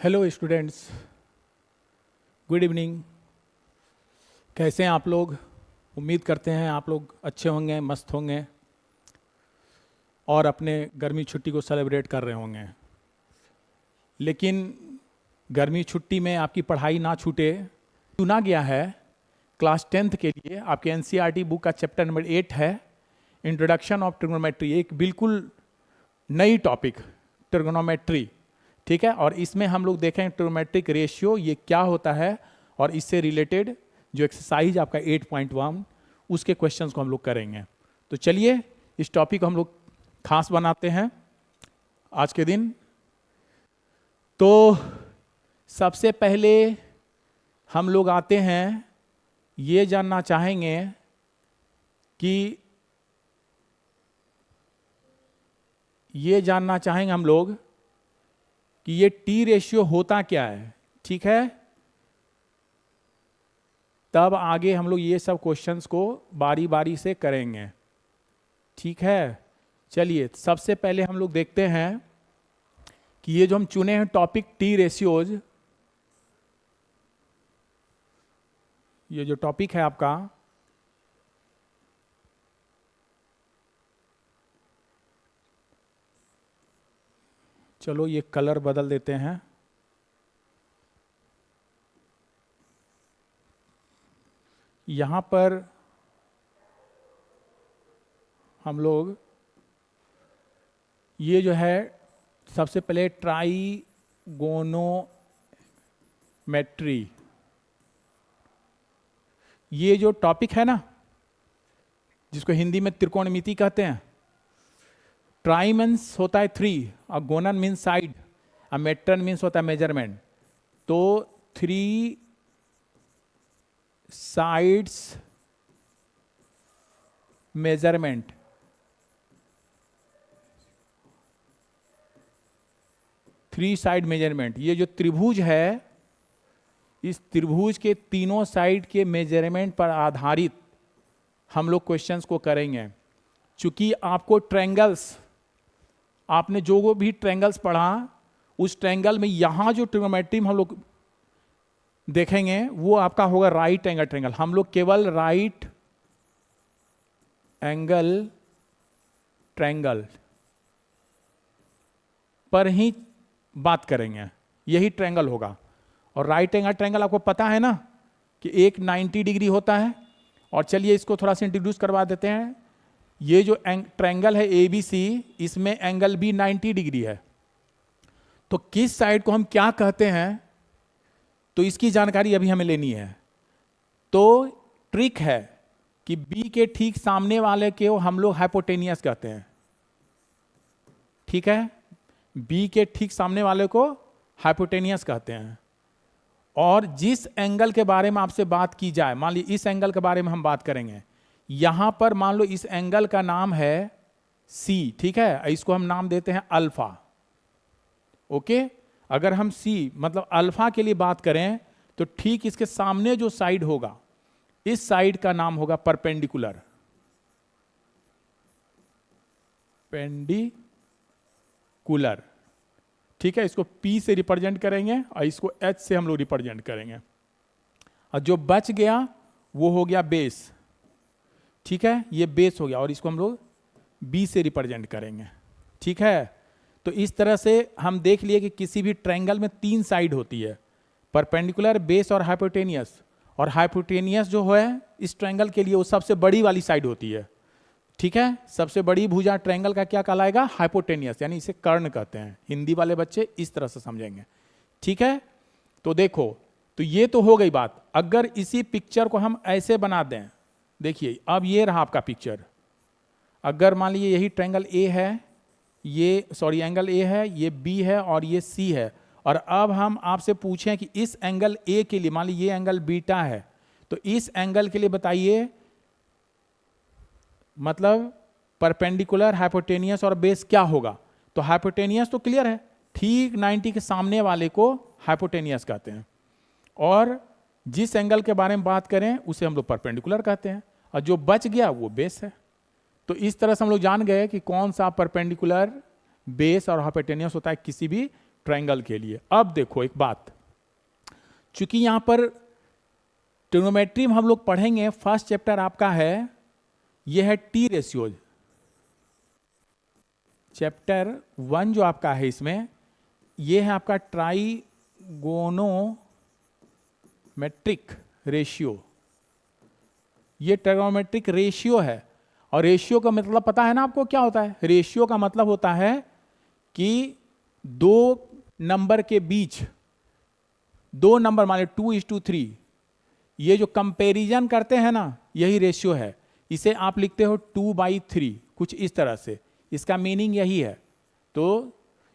Hello students, good evening. कैसे हैं आप लोग? उम्मीद करते हैं आप लोग अच्छे होंगे, मस्त होंगे और अपने गर्मी छुट्टी को सेलिब्रेट कर रहे होंगे। लेकिन गर्मी छुट्टी में आपकी पढ़ाई ना छूटे, चुना गया है क्लास 10th के लिए आपके एनसीईआरटी बुक का चैप्टर नंबर 8 है इंट्रोडक्शन ऑफ ट्रिग्नोमेट्री। एक बिल्कुल नई टॉपिक ट्रिग्नोमेट्री, ठीक है। और इसमें हम लोग देखें ट्रिग्नोमेट्रिक रेशियो ये क्या होता है और इससे रिलेटेड जो एक्सरसाइज आपका 8.1 उसके क्वेश्चंस को हम लोग करेंगे। तो चलिए इस टॉपिक को हम लोग खास बनाते हैं आज के दिन। तो सबसे पहले हम लोग आते हैं, ये जानना चाहेंगे हम लोग कि ये टी रेशियो होता क्या है, ठीक है। तब आगे हम लोग ये सब क्वेश्चंस को बारी बारी से करेंगे, ठीक है। चलिए सबसे पहले हम लोग देखते हैं कि ये जो हम चुने हैं टॉपिक टी रेशियोज, ये जो टॉपिक है आपका, चलो ये कलर बदल देते हैं। यहां पर हम लोग ये जो है सबसे पहले ट्राइगोनोमेट्री, ये जो टॉपिक है ना जिसको हिंदी में त्रिकोणमिति कहते हैं। ट्राई मीन्स होता है 3 और गोनन मीन्स साइड और मेट्रन मीन्स होता है मेजरमेंट। तो 3 साइड्स मेजरमेंट, ये जो त्रिभुज है इस त्रिभुज के तीनों साइड के मेजरमेंट पर आधारित हम लोग क्वेश्चंस को करेंगे। चूंकि आपको ट्रायंगल्स, आपने जो भी ट्रायंगल्स पढ़ा उस ट्रायंगल में यहां जो ट्रिग्नोमेट्री में हम लोग देखेंगे वो आपका होगा राइट एंगल ट्रायंगल। हम लोग केवल राइट एंगल ट्रायंगल पर ही बात करेंगे, यही ट्रायंगल होगा। और राइट एंगल ट्रायंगल आपको पता है ना कि एक 90 डिग्री होता है। और चलिए इसको थोड़ा सा इंट्रोड्यूस करवा देते हैं। ये जो ट्रायंगल है ABC, इसमें एंगल भी 90 डिग्री है। तो किस साइड को हम क्या कहते हैं, तो इसकी जानकारी अभी हमें लेनी है। तो ट्रिक है कि B के ठीक सामने वाले को हम लोग हाइपोटेनियस कहते हैं, ठीक है। B के ठीक सामने वाले को हाइपोटेनियस कहते हैं। और जिस एंगल के बारे में आपसे बात की जाए, मान लीजिए इस एंगल के बारे में हम बात करेंगे, यहां पर मान लो इस एंगल का नाम है C, ठीक है। इसको हम नाम देते हैं अल्फा, ओके। अगर हम C मतलब अल्फा के लिए बात करें तो ठीक इसके सामने जो साइड होगा, इस साइड का नाम होगा परपेंडिकुलर, ठीक है। इसको P से रिप्रेजेंट करेंगे और इसको H से हम लोग रिप्रेजेंट करेंगे। और जो बच गया वो हो गया बेस, ठीक है। ये बेस हो गया और इसको हम लोग B से रिप्रेजेंट करेंगे, ठीक है। तो इस तरह से हम देख लिए कि किसी भी ट्रायंगल में 3 साइड होती है, परपेंडिकुलर, बेस और हाइपोटेनियस। और हाइपोटेनियस जो है इस ट्रायंगल के लिए वो सबसे बड़ी वाली साइड होती है, ठीक है। सबसे बड़ी भुजा ट्रायंगल का क्या कहलाएगा? हाइपोटेनियस, यानी इसे कर्ण कहते हैं। हिंदी वाले बच्चे इस तरह से समझेंगे, ठीक है। तो देखो, तो ये तो हो गई बात। अगर इसी पिक्चर को हम ऐसे बना दें, देखिए अब ये रहा आपका पिक्चर। अगर मान लीजिए यही ट्रायंगल A है, एंगल A है, ये B है और ये C है। और अब हम आपसे पूछें कि इस एंगल A के लिए, मान लीजिए ये एंगल बीटा है, तो इस एंगल के लिए बताइए, मतलब परपेंडिकुलर, हाइपोटेनियस और बेस क्या होगा? तो हाइपोटेनियस तो क्लियर है, ठीक 90 के सामने वाले को हाइपोटेनियस कहते हैं। और जिस एंगल के बारे में बात करें उसे हम लोग परपेंडिकुलर कहते हैं, और जो बच गया वो बेस है। तो इस तरह से हम लोग जान गए कि कौन सा परपेंडिकुलर, बेस और हाइपोटेनियस होता है किसी भी ट्रायंगल के लिए। अब देखो एक बात, चूंकि यहां पर ट्रिग्नोमेट्री में हम लोग पढ़ेंगे, फर्स्ट चैप्टर आपका है, यह है टी रेशियोज। चैप्टर 1 जो आपका है इसमें, यह है आपका ट्राइगोनोमेट्रिक रेशियो। ये ट्रिग्नोमेट्रिक रेशियो है। और रेशियो का मतलब पता है ना आपको क्या होता है? रेशियो का मतलब होता है कि दो नंबर के बीच, दो नंबर मान लो 2:3, ये जो कंपैरिजन करते हैं ना, यही रेशियो है। इसे आप लिखते हो 2/3, कुछ इस तरह से, इसका मीनिंग यही है। तो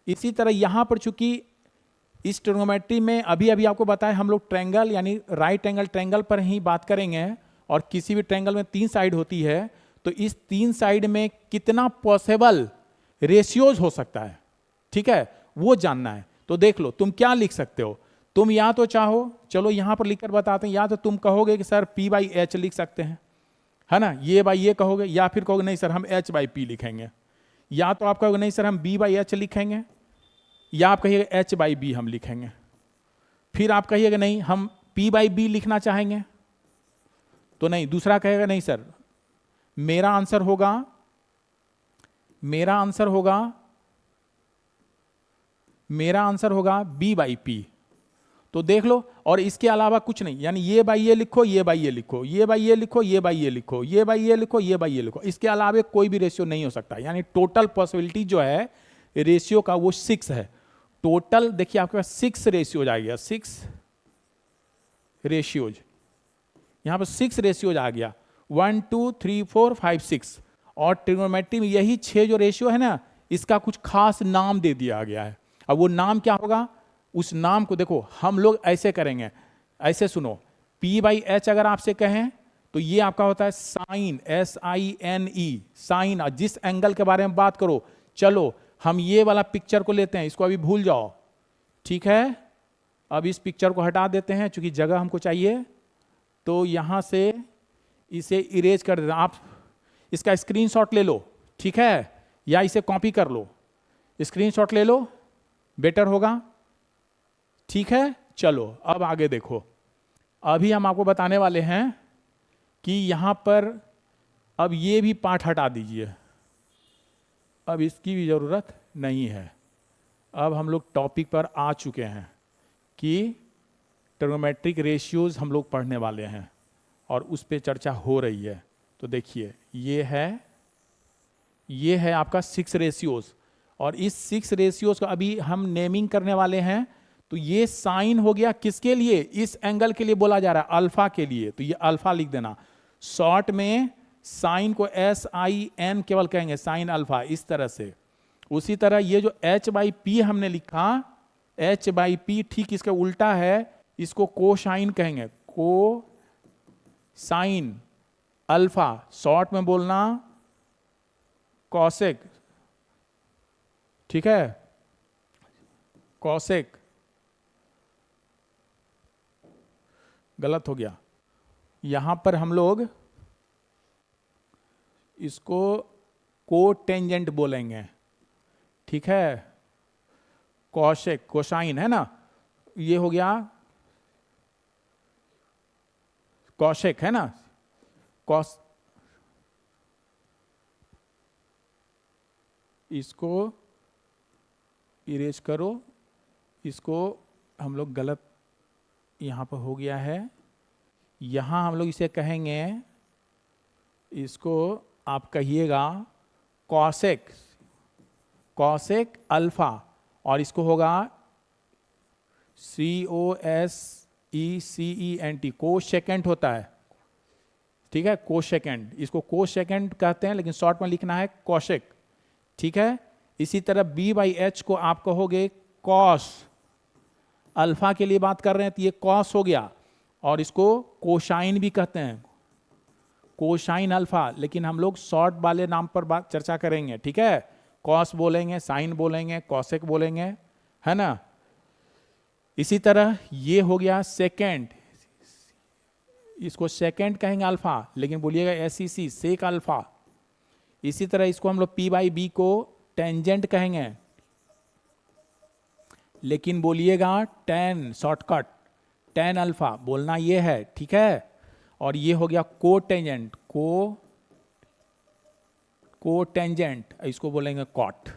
इसी तरह यहां पर चूंकि इस ट्रिग्नोमेट्री में अभी अभी आपको बताया हम लोग ट्रायंगल यानी राइट एंगल ट्रायंगल पर ही बात करेंगे, और किसी भी ट्रायंगल में 3 साइड होती है, तो इस 3 साइड में कितना पॉसिबल रेशियोज हो सकता है, ठीक है, वो जानना है। तो देख लो तुम क्या लिख सकते हो। तुम या तो चाहो, चलो यहां पर लिखकर बताते हैं, या तो तुम कहोगे कि सर P/H लिख सकते हैं, है ना, ये बाई ये कहोगे, या फिर कहोगे नहीं सर हम H/P लिखेंगे, या तो आप कहोगे नहीं सर हम B/H लिखेंगे, या आप कहिएगा H/B हम लिखेंगे, फिर आप कहिएगा नहीं हम P/B लिखना चाहेंगे, तो नहीं, दूसरा कहेगा नहीं सर मेरा आंसर होगा B/P। तो देख लो, और इसके अलावा कुछ नहीं, यानी ये बाई ये लिखो, ये बाई ये लिखो, ये बाई ये लिखो, ये बाई ये लिखो, ये बाई ये लिखो, ये बाई ये लिखो, इसके अलावा कोई भी रेशियो नहीं हो सकता। यानी टोटल पॉसिबिलिटी जो है रेशियो का वो 6 है। टोटल देखिए आपके पास 6 रेशियोज आ गया, 6 रेशियोज, यहां पर 6 रेशियोज आ गया, 1 2 3 4 5 6। और ट्रिग्नोमेट्री में यही 6 जो रेशियो है ना, इसका कुछ खास नाम दे दिया गया है। अब वो नाम क्या होगा, उस नाम को देखो हम लोग ऐसे करेंगे, ऐसे सुनो, P/H अगर आपसे कहें तो ये आपका होता है साइन, SINE, साइन। जिस एंगल के बारे में बात करो, चलो हम ये वाला पिक्चर को लेते हैं, इसको अभी भूल जाओ, ठीक है, अब इस पिक्चर को हटा देते हैं चूंकि जगह हमको चाहिए, तो यहां से इसे इरेज कर देना। आप इसका स्क्रीनशॉट ले लो, ठीक है, या इसे कॉपी कर लो, स्क्रीनशॉट ले लो, बेटर होगा, ठीक है। चलो अब आगे देखो, अभी हम आपको बताने वाले हैं कि यहां पर अब ये भी पार्ट हटा दीजिए, अब इसकी भी जरूरत नहीं है। अब हम लोग टॉपिक पर आ चुके हैं कि ट्रिग्नोमेट्रिक रेशियोज हम लोग पढ़ने वाले हैं और उस पर चर्चा हो रही है। तो देखिए ये है आपका 6 रेशियोज, और इस 6 रेशियोज का अभी हम नेमिंग करने वाले हैं। तो ये साइन हो गया किसके लिए, इस एंगल के लिए बोला जा रहा है, अल्फा के लिए, तो ये अल्फा लिख देना। शॉर्ट में साइन को SIN केवल कहेंगे, साइन अल्फा, इस तरह से। उसी तरह ये जो H/P हमने लिखा, H/P ठीक इसका उल्टा है, इसको कोसाइन कहेंगे, कोसाइन अल्फा, शॉर्ट में बोलना कॉसेक, ठीक है, कॉसेक, गलत हो गया, यहां पर हम लोग इसको कोटेंजेंट बोलेंगे, ठीक है, कॉसेक, कोसाइन है ना, ये हो गया कॉसेक, है ना, कॉस, इसको इरेज करो, इसको हम लोग गलत यहां पर हो गया है, यहां हम लोग इसे कहेंगे, इसको आप कहिएगा कॉसेक, कॉसेक अल्फा, और इसको होगा COSECENT, कोसेकेंट होता है, ठीक है, कोसेकेंट, इसको कोसेकेंट कहते हैं, लेकिन शॉर्ट में लिखना है कॉसेक, ठीक है। इसी तरह B/H को आप कहोगे कॉस, अल्फा के लिए बात कर रहे हैं तो ये कॉस हो गया, और इसको कोसाइन भी कहते हैं, कोसाइन अल्फा, लेकिन हम लोग शॉर्ट वाले नाम पर बात चर्चा करेंगे, ठीक है, कॉस बोलेंगे, साइन बोलेंगे, कॉसेक बोलेंगे, है ना। इसी तरह ये हो गया सेकेंड, इसको सेकेंड कहेंगे अल्फा, लेकिन बोलिएगा SEC, सेक अल्फा। इसी तरह इसको हम लोग P/B को टेंजेंट कहेंगे, लेकिन बोलिएगा tan, शॉर्टकट tan अल्फा बोलना ये है, ठीक है। और ये हो गया कोटेंजेंट, कोटेंजेंट इसको बोलेंगे कॉट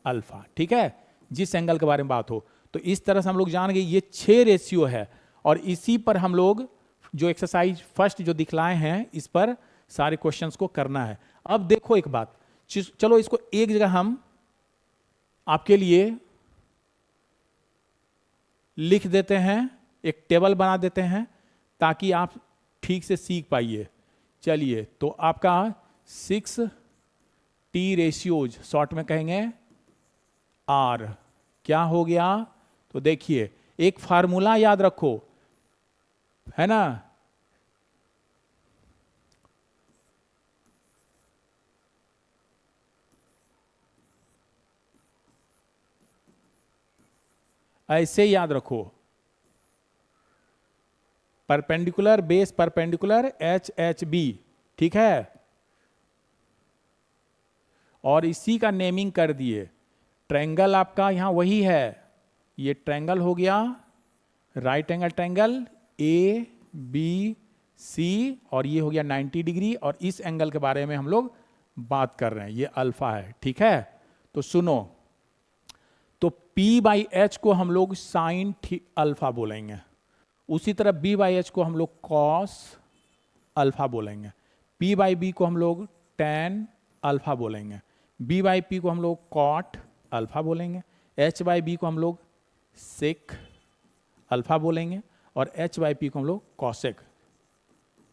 अल्फा, ठीक है, जिस एंगल के बारे में बात हो। तो इस तरह से हम लोग जान गए ये 6 रेशियो है, और इसी पर हम लोग जो एक्सरसाइज फर्स्ट जो दिखलाए हैं इस पर सारे क्वेश्चंस को करना है। अब देखो एक बात, चलो इसको एक जगह हम आपके लिए लिख देते हैं, एक टेबल बना देते हैं ताकि आप ठीक से सीख पाइए। चलिए, तो आपका 6T रेशियोज शॉर्ट में कहेंगे R क्या हो गया। तो देखिए एक फार्मूला याद रखो, है ना, ऐसे याद रखो, परपेंडिकुलर बेस परपेंडिकुलर HHB, ठीक है। और इसी का नेमिंग कर दिए। ट्रायंगल आपका यहां वही है, ये ट्रायंगल हो गया राइट एंगल ट्रायंगल ABC, और ये हो गया 90 डिग्री, और इस एंगल के बारे में हम लोग बात कर रहे हैं, ये अल्फा है, ठीक है। तो सुनो, तो P/H को हम लोग साइन अल्फा बोलेंगे, उसी तरह B/H को हम लोग कॉस अल्फा बोलेंगे, P/B को हम लोग tan अल्फा बोलेंगे, B/P को हम लोग कॉट अल्फा बोलेंगे, H/B को हम लोग सेक अल्फा बोलेंगे, और H/P को हम लोग कॉसेक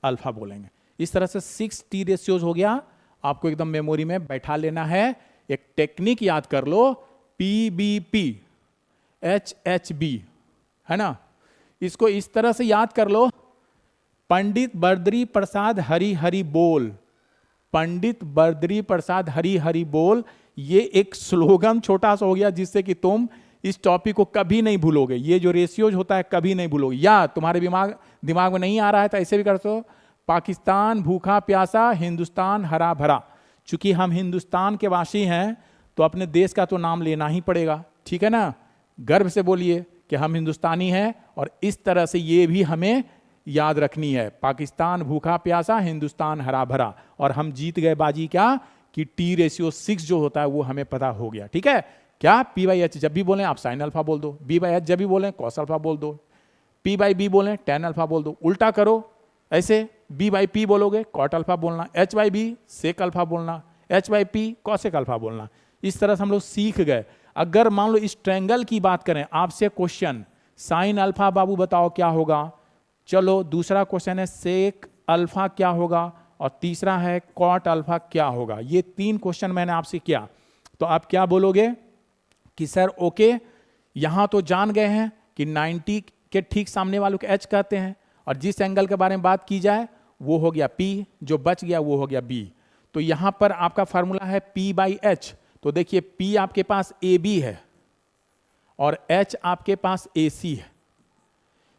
अल्फा बोलेंगे। इस तरह से 6T रेशियोज हो गया, आपको एकदम मेमोरी में बैठा लेना है। एक टेक्निक याद कर लो, PBP HHB, है ना, इसको इस तरह से याद कर लो, पंडित बर्दरी प्रसाद हरि हरि बोल, पंडित बर्दरी प्रसाद हरि हरि बोल, ये एक स्लोगन छोटा सा हो गया जिससे कि तुम इस टॉपिक को कभी नहीं भूलोगे। ये जो रेशियोज होता है कभी नहीं भूलोगे, या तुम्हारे दिमाग में नहीं आ रहा है तो ऐसे भी कर सकते हो, पाकिस्तान भूखा प्यासा, हिंदुस्तान हरा भरा। चूंकि हम हिंदुस्तान के वासी हैं तो अपने देश का तो नाम लेना ही पड़ेगा, ठीक है ना, गर्व से बोलिए कि हम हिंदुस्तानी हैं। और इस तरह से ये भी हमें याद रखनी है, पाकिस्तान भूखा प्यासा, हिंदुस्तान हरा भरा, और हम जीत गए बाजी क्या कि T रेशियो 6 जो होता है वो हमें पता हो गया, ठीक है। क्या P/H जब भी बोलें आप साइन अल्फा बोल दो, B/H जब भी बोलें कॉस अल्फा बोल दो, P/B बोलें tan अल्फा बोल दो, उल्टा करो ऐसे, B/P बोलोगे कॉट अल्फा बोलना, H/B सेक अल्फा बोलना, H/P कॉसेक अल्फा बोलना। इस तरह से हम लोग सीख गए। अगर मान लो इस ट्रायंगल की बात करें, आपसे क्वेश्चन साइन अल्फा बाबू बताओ क्या होगा, चलो दूसरा क्वेश्चन है सेक अल्फा क्या होगा, और तीसरा है कॉट अल्फा क्या होगा। ये 3 क्वेश्चन मैंने आपसे किया, तो आप क्या बोलोगे कि सर ओके, यहां तो जान गए हैं कि 90 के ठीक सामने वालों को H कहते हैं, और जिस एंगल के बारे में बात की जाए वो हो गया P, जो बच गया वो हो गया B। तो यहां पर आपका फार्मूला है P/H। तो देखिए P आपके पास AB है और H आपके पास AC है।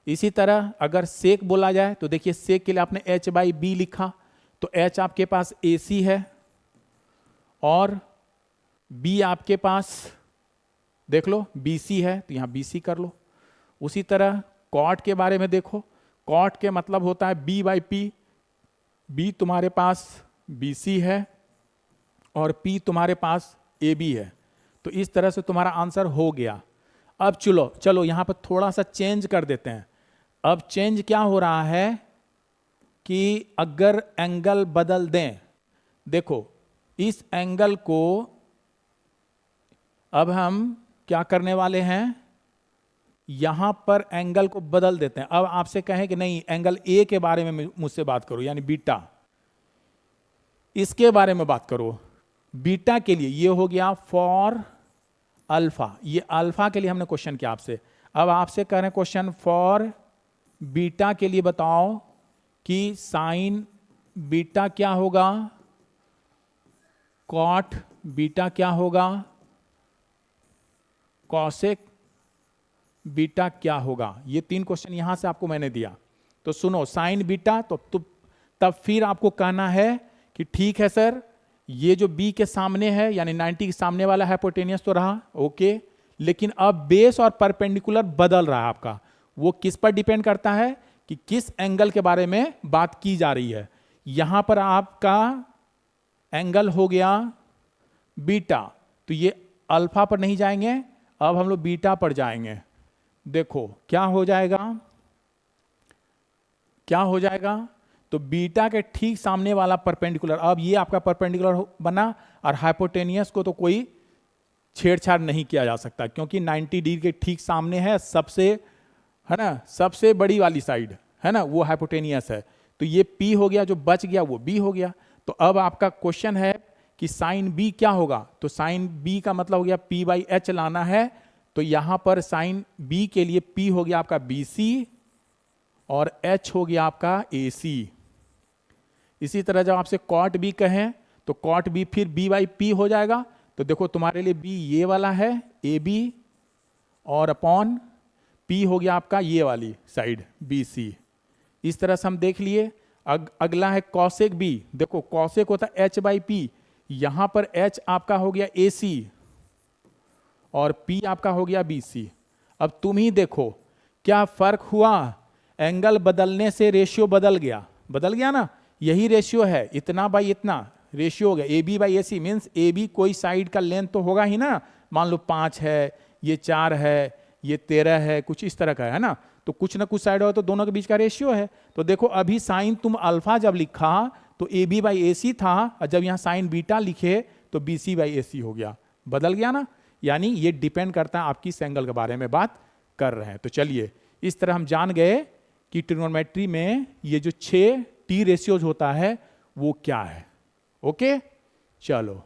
इसी तरह अगर सेक बोला जाए तो देखिए सेक के लिए आपने H/B लिखा, तो H आपके पास AC है और B आपके पास देख लो BC है, तो यहां BC कर लो। उसी तरह कॉट के बारे में देखो, कॉट के मतलब होता है B/P, B तुम्हारे पास BC है और P तुम्हारे पास AB है। तो इस तरह से तुम्हारा आंसर हो गया। अब चलो यहां पर थोड़ा सा चेंज कर देते हैं। अब चेंज क्या हो रहा है कि अगर एंगल बदल दें, देखो इस एंगल को अब हम क्या करने वाले हैं, यहां पर एंगल को बदल देते हैं। अब आपसे कहें कि नहीं एंगल A के बारे में मुझसे बात करो, यानी बीटा, इसके बारे में बात करो। बीटा के लिए ये हो गया फॉर अल्फा, ये अल्फा के लिए हमने क्वेश्चन किया आपसे। अब आपसे कह रहे हैं क्वेश्चन फॉर बीटा के लिए बताओ कि साइन बीटा क्या होगा, कॉट बीटा क्या होगा, कॉसेक बीटा क्या होगा। ये 3 क्वेश्चन यहां से आपको मैंने दिया। तो सुनो, साइन बीटा, तो तब फिर आपको कहना है कि ठीक है सर, ये जो B के सामने है यानी 90 के सामने वाला हाइपोटेनियस तो रहा ओके, लेकिन अब बेस और परपेंडिकुलर बदल रहा है आपका। वो किस पर डिपेंड करता है कि किस एंगल के बारे में बात की जा रही है। यहां पर आपका एंगल हो गया बीटा, तो ये अल्फा पर नहीं जाएंगे, अब हम लोग बीटा पर जाएंगे। देखो क्या हो जाएगा, क्या हो जाएगा, तो बीटा के ठीक सामने वाला परपेंडिकुलर, अब ये आपका परपेंडिकुलर बना और हाइपोटेनियस को तो कोई छेड़छाड़ नहीं किया जा सकता, क्योंकि 90 डिग्री के ठीक सामने है सबसे, है ना, सबसे बड़ी वाली साइड, है ना, वो हाइपोटेनियस है। तो ये P हो गया, जो बच गया वो B हो गया। तो अब आपका क्वेश्चन है कि साइन B क्या होगा, तो साइन B का मतलब हो गया P/H लाना है। तो यहां पर साइन B के लिए P हो गया आपका BC और H हो गया आपका AC। इसी तरह जब आपसे कॉट B कहें तो कॉट B फिर B/P हो जाएगा। तो देखो तुम्हारे लिए B ये वाला है AB और अपॉन P हो गया आपका ये वाली साइड BC। इस तरह से हम देख लिए। अगला है कॉसेक B। देखो कॉसेक होता है H/P, यहां पर H आपका हो गया AC और P आपका हो गया BC। अब तुम ही देखो क्या फर्क हुआ, एंगल बदलने से रेशियो बदल गया ना, यही रेशियो है, इतना बाई इतना रेशियो हो गया। AB/AC मीन्स AB कोई साइड का लेंथ तो होगा ही ना, मान लो 5 है, ये 4 है, ये 13 है, कुछ इस तरह का है ना, तो कुछ ना कुछ साइड हो तो दोनों के बीच का रेशियो है। तो देखो अभी साइन तुम अल्फा जब लिखा तो AB/AC था, और जब यहाँ साइन बीटा लिखे तो BC/AC हो गया, बदल गया ना। यानी ये डिपेंड करता है आप किस एंगल के बारे में बात कर रहे हैं। तो चलिए इस तरह हम जान गए कि ट्रिग्नोमेट्री में ये जो 6 T रेशियोज होता है वो क्या है। ओके चलो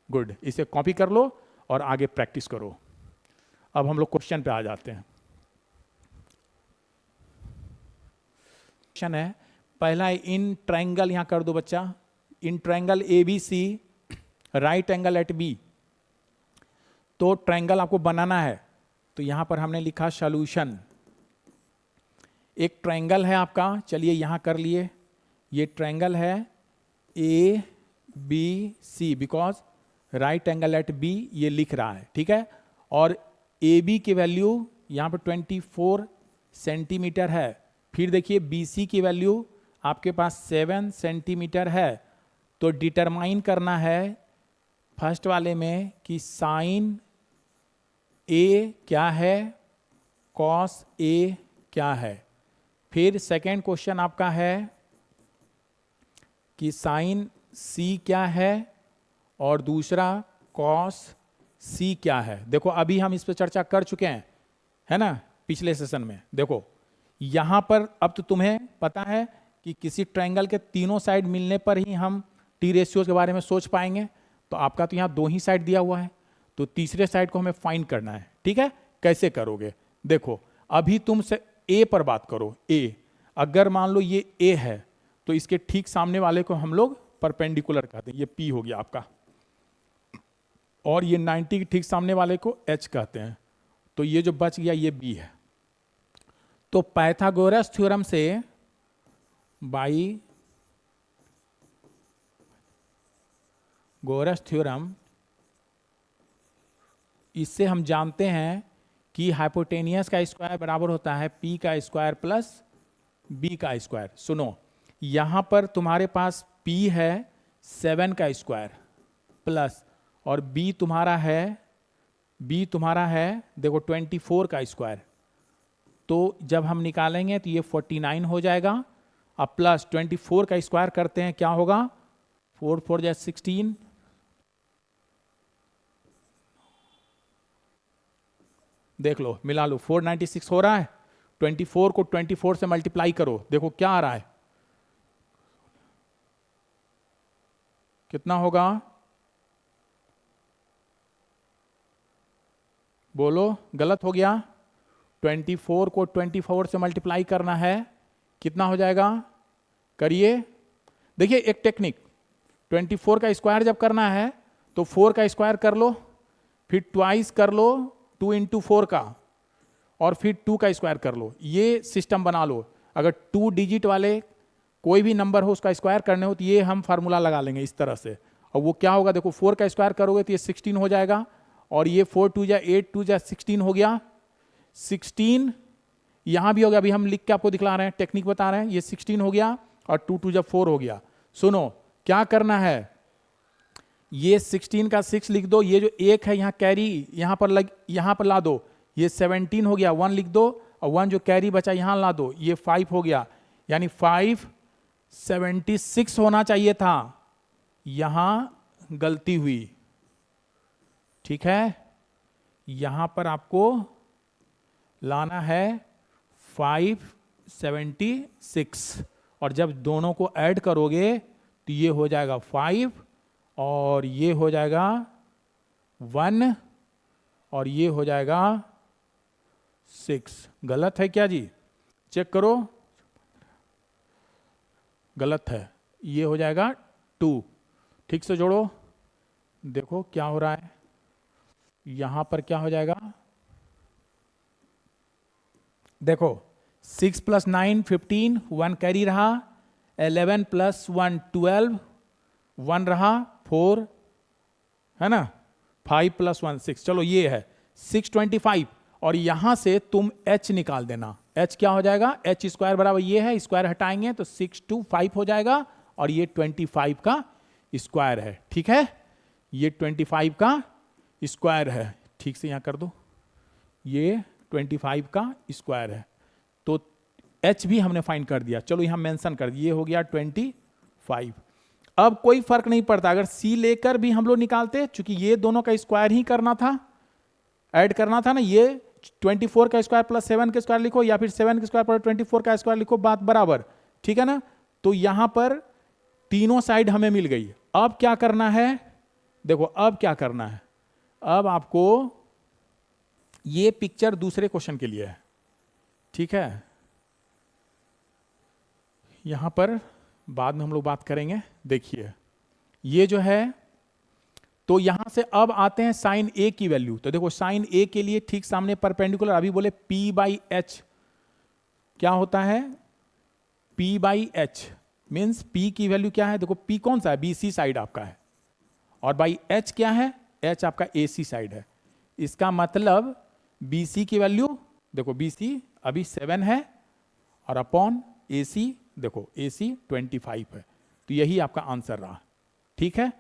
गुड, इसे कॉपी कर लो और आगे प्रैक्टिस करो। अब हम लोग क्वेश्चन पे आ जाते हैं। क्वेश्चन है पहला, इन ट्रायंगल, यहां कर दो बच्चा, in triangle ABC right angle at B। तो ट्रायंगल आपको बनाना है, तो यहां पर हमने लिखा सॉल्यूशन। एक ट्रायंगल है आपका, चलिए यहां कर लिए, ये ट्रायंगल है ABC because right angle at B ये लिख रहा है, ठीक है। और AB की वैल्यू यहां पर 24 सेंटीमीटर है। फिर देखिए BC की वैल्यू आपके पास 7 सेंटीमीटर है। तो डिटरमाइन करना है फर्स्ट वाले में कि साइन A क्या है, कॉस A क्या है। फिर सेकेंड क्वेश्चन आपका है कि साइन C क्या है और दूसरा कॉस C क्या है। देखो अभी हम इस पर चर्चा कर चुके हैं, है ना, पिछले सेशन में। देखो यहां पर अब तो तुम्हें पता है कि किसी ट्रायंगल के तीनों साइड मिलने पर ही हम T रेशियोज के बारे में सोच पाएंगे। तो आपका तो यहां 2 ही साइड दिया हुआ है, तो तीसरे साइड को हमें फाइंड करना है, ठीक है। कैसे करोगे, देखो अभी तुम से A पर बात करो। A अगर मान लो ये A है तो इसके ठीक सामने वाले को हम लोग परपेंडिकुलर कहते हैं, ये P हो गया आपका, और ये 90 के ठीक सामने वाले को H कहते हैं। तो ये जो बच गया ये B है। तो पाइथागोरस थ्योरम से बाई गोरस थ्योरम, इससे हम जानते हैं कि हाइपोटेनियस का स्क्वायर बराबर होता है P का स्क्वायर प्लस B का स्क्वायर। सुनो यहां पर तुम्हारे पास P है 7 का स्क्वायर प्लस, और B तुम्हारा है देखो 24 का स्क्वायर। तो जब हम निकालेंगे तो ये 49 हो जाएगा। अब प्लस 24 का स्क्वायर करते हैं, क्या होगा, 4 4 जा 16, देख लो मिला लो, 496 हो रहा है। 24 को 24 से मल्टीप्लाई करो, देखो क्या आ रहा है, कितना होगा, बोलो, गलत हो गया। 24 को 24 से मल्टीप्लाई करना है, कितना हो जाएगा, करिए। देखिए एक टेक्निक, 24 का स्क्वायर जब करना है तो 4 का स्क्वायर कर लो, फिर ट्वाइस कर लो 2 इंटू 4 का, और फिर 2 का स्क्वायर कर लो। ये सिस्टम बना लो। अगर 2 डिजिट वाले कोई भी नंबर हो उसका स्क्वायर करने हो तो ये हम फार्मूला लगा लेंगे इस तरह से। और वो क्या होगा, देखो 4 का स्क्वायर करोगे तो ये 16 हो जाएगा, और ये 4 2 जा 8 2 जा 16 हो गया, 16 यहां भी हो गया, अभी हम लिख के आपको दिखला रहे हैं, टेक्निक बता रहे हैं। ये 16 हो गया और 2 2 जा 4 हो गया। सुनो क्या करना है, ये 16 का 6 लिख दो, ये जो एक है यहाँ कैरी यहां पर ला दो, ये 17 हो गया, 1 लिख दो, और 1 जो कैरी बचा यहां ला दो, ये 5 हो गया, यानी 576 होना चाहिए था, यहां गलती हुई। ठीक है, यहां पर आपको लाना है 576, और जब दोनों को ऐड करोगे तो ये हो जाएगा 5 और ये हो जाएगा 1 और ये हो जाएगा 6। गलत है क्या जी? चेक करो, गलत है, ये हो जाएगा 2। ठीक से जोड़ो, देखो क्या हो रहा है, यहां पर क्या हो जाएगा, देखो 6 + 9 15, 1 कैरी रहा, 11 + 1 12, 1 रहा, 4 है ना, 5 + 1 6, चलो ये है 625, और यहां से तुम h निकाल देना। h क्या हो जाएगा, h स्क्वायर बराबर ये है, स्क्वायर हटाएंगे तो 625 हो जाएगा, और ये 25 का स्क्वायर है। ठीक है, ये 25 का स्क्वायर है, ठीक से यहां कर दो, ये 25 का स्क्वायर है, तो h भी हमने फाइंड कर दिया। चलो यहां मेंशन कर दिया, ये हो गया 25। अब कोई फर्क नहीं पड़ता, अगर c लेकर भी हम लोग निकालते, चूंकि ये दोनों का स्क्वायर ही करना था, ऐड करना था ना, ये 24 का स्क्वायर प्लस 7 का स्क्वायर लिखो, या फिर 7 का स्क्वायर प्लस 24 का स्क्वायर लिखो, बात बराबर। ठीक है ना, तो यहां पर तीनों साइड हमें मिल गई। अब क्या करना है, देखो अब क्या करना है, अब आपको ये पिक्चर दूसरे क्वेश्चन के लिए है। ठीक है, यहां पर बाद में हम लोग बात करेंगे। देखिए ये जो है, तो यहां से अब आते हैं साइन ए की वैल्यू। तो देखो साइन ए के लिए ठीक सामने परपेंडिकुलर, अभी बोले p/h क्या होता है, p/h मीन्स p की वैल्यू क्या है, देखो p कौन सा है, BC साइड आपका है, और बाई h क्या है, h आपका AC साइड है। इसका मतलब BC की वैल्यू, देखो BC अभी 7 है, और अपॉन AC, देखो AC 25 है, तो यही आपका आंसर रहा। ठीक है,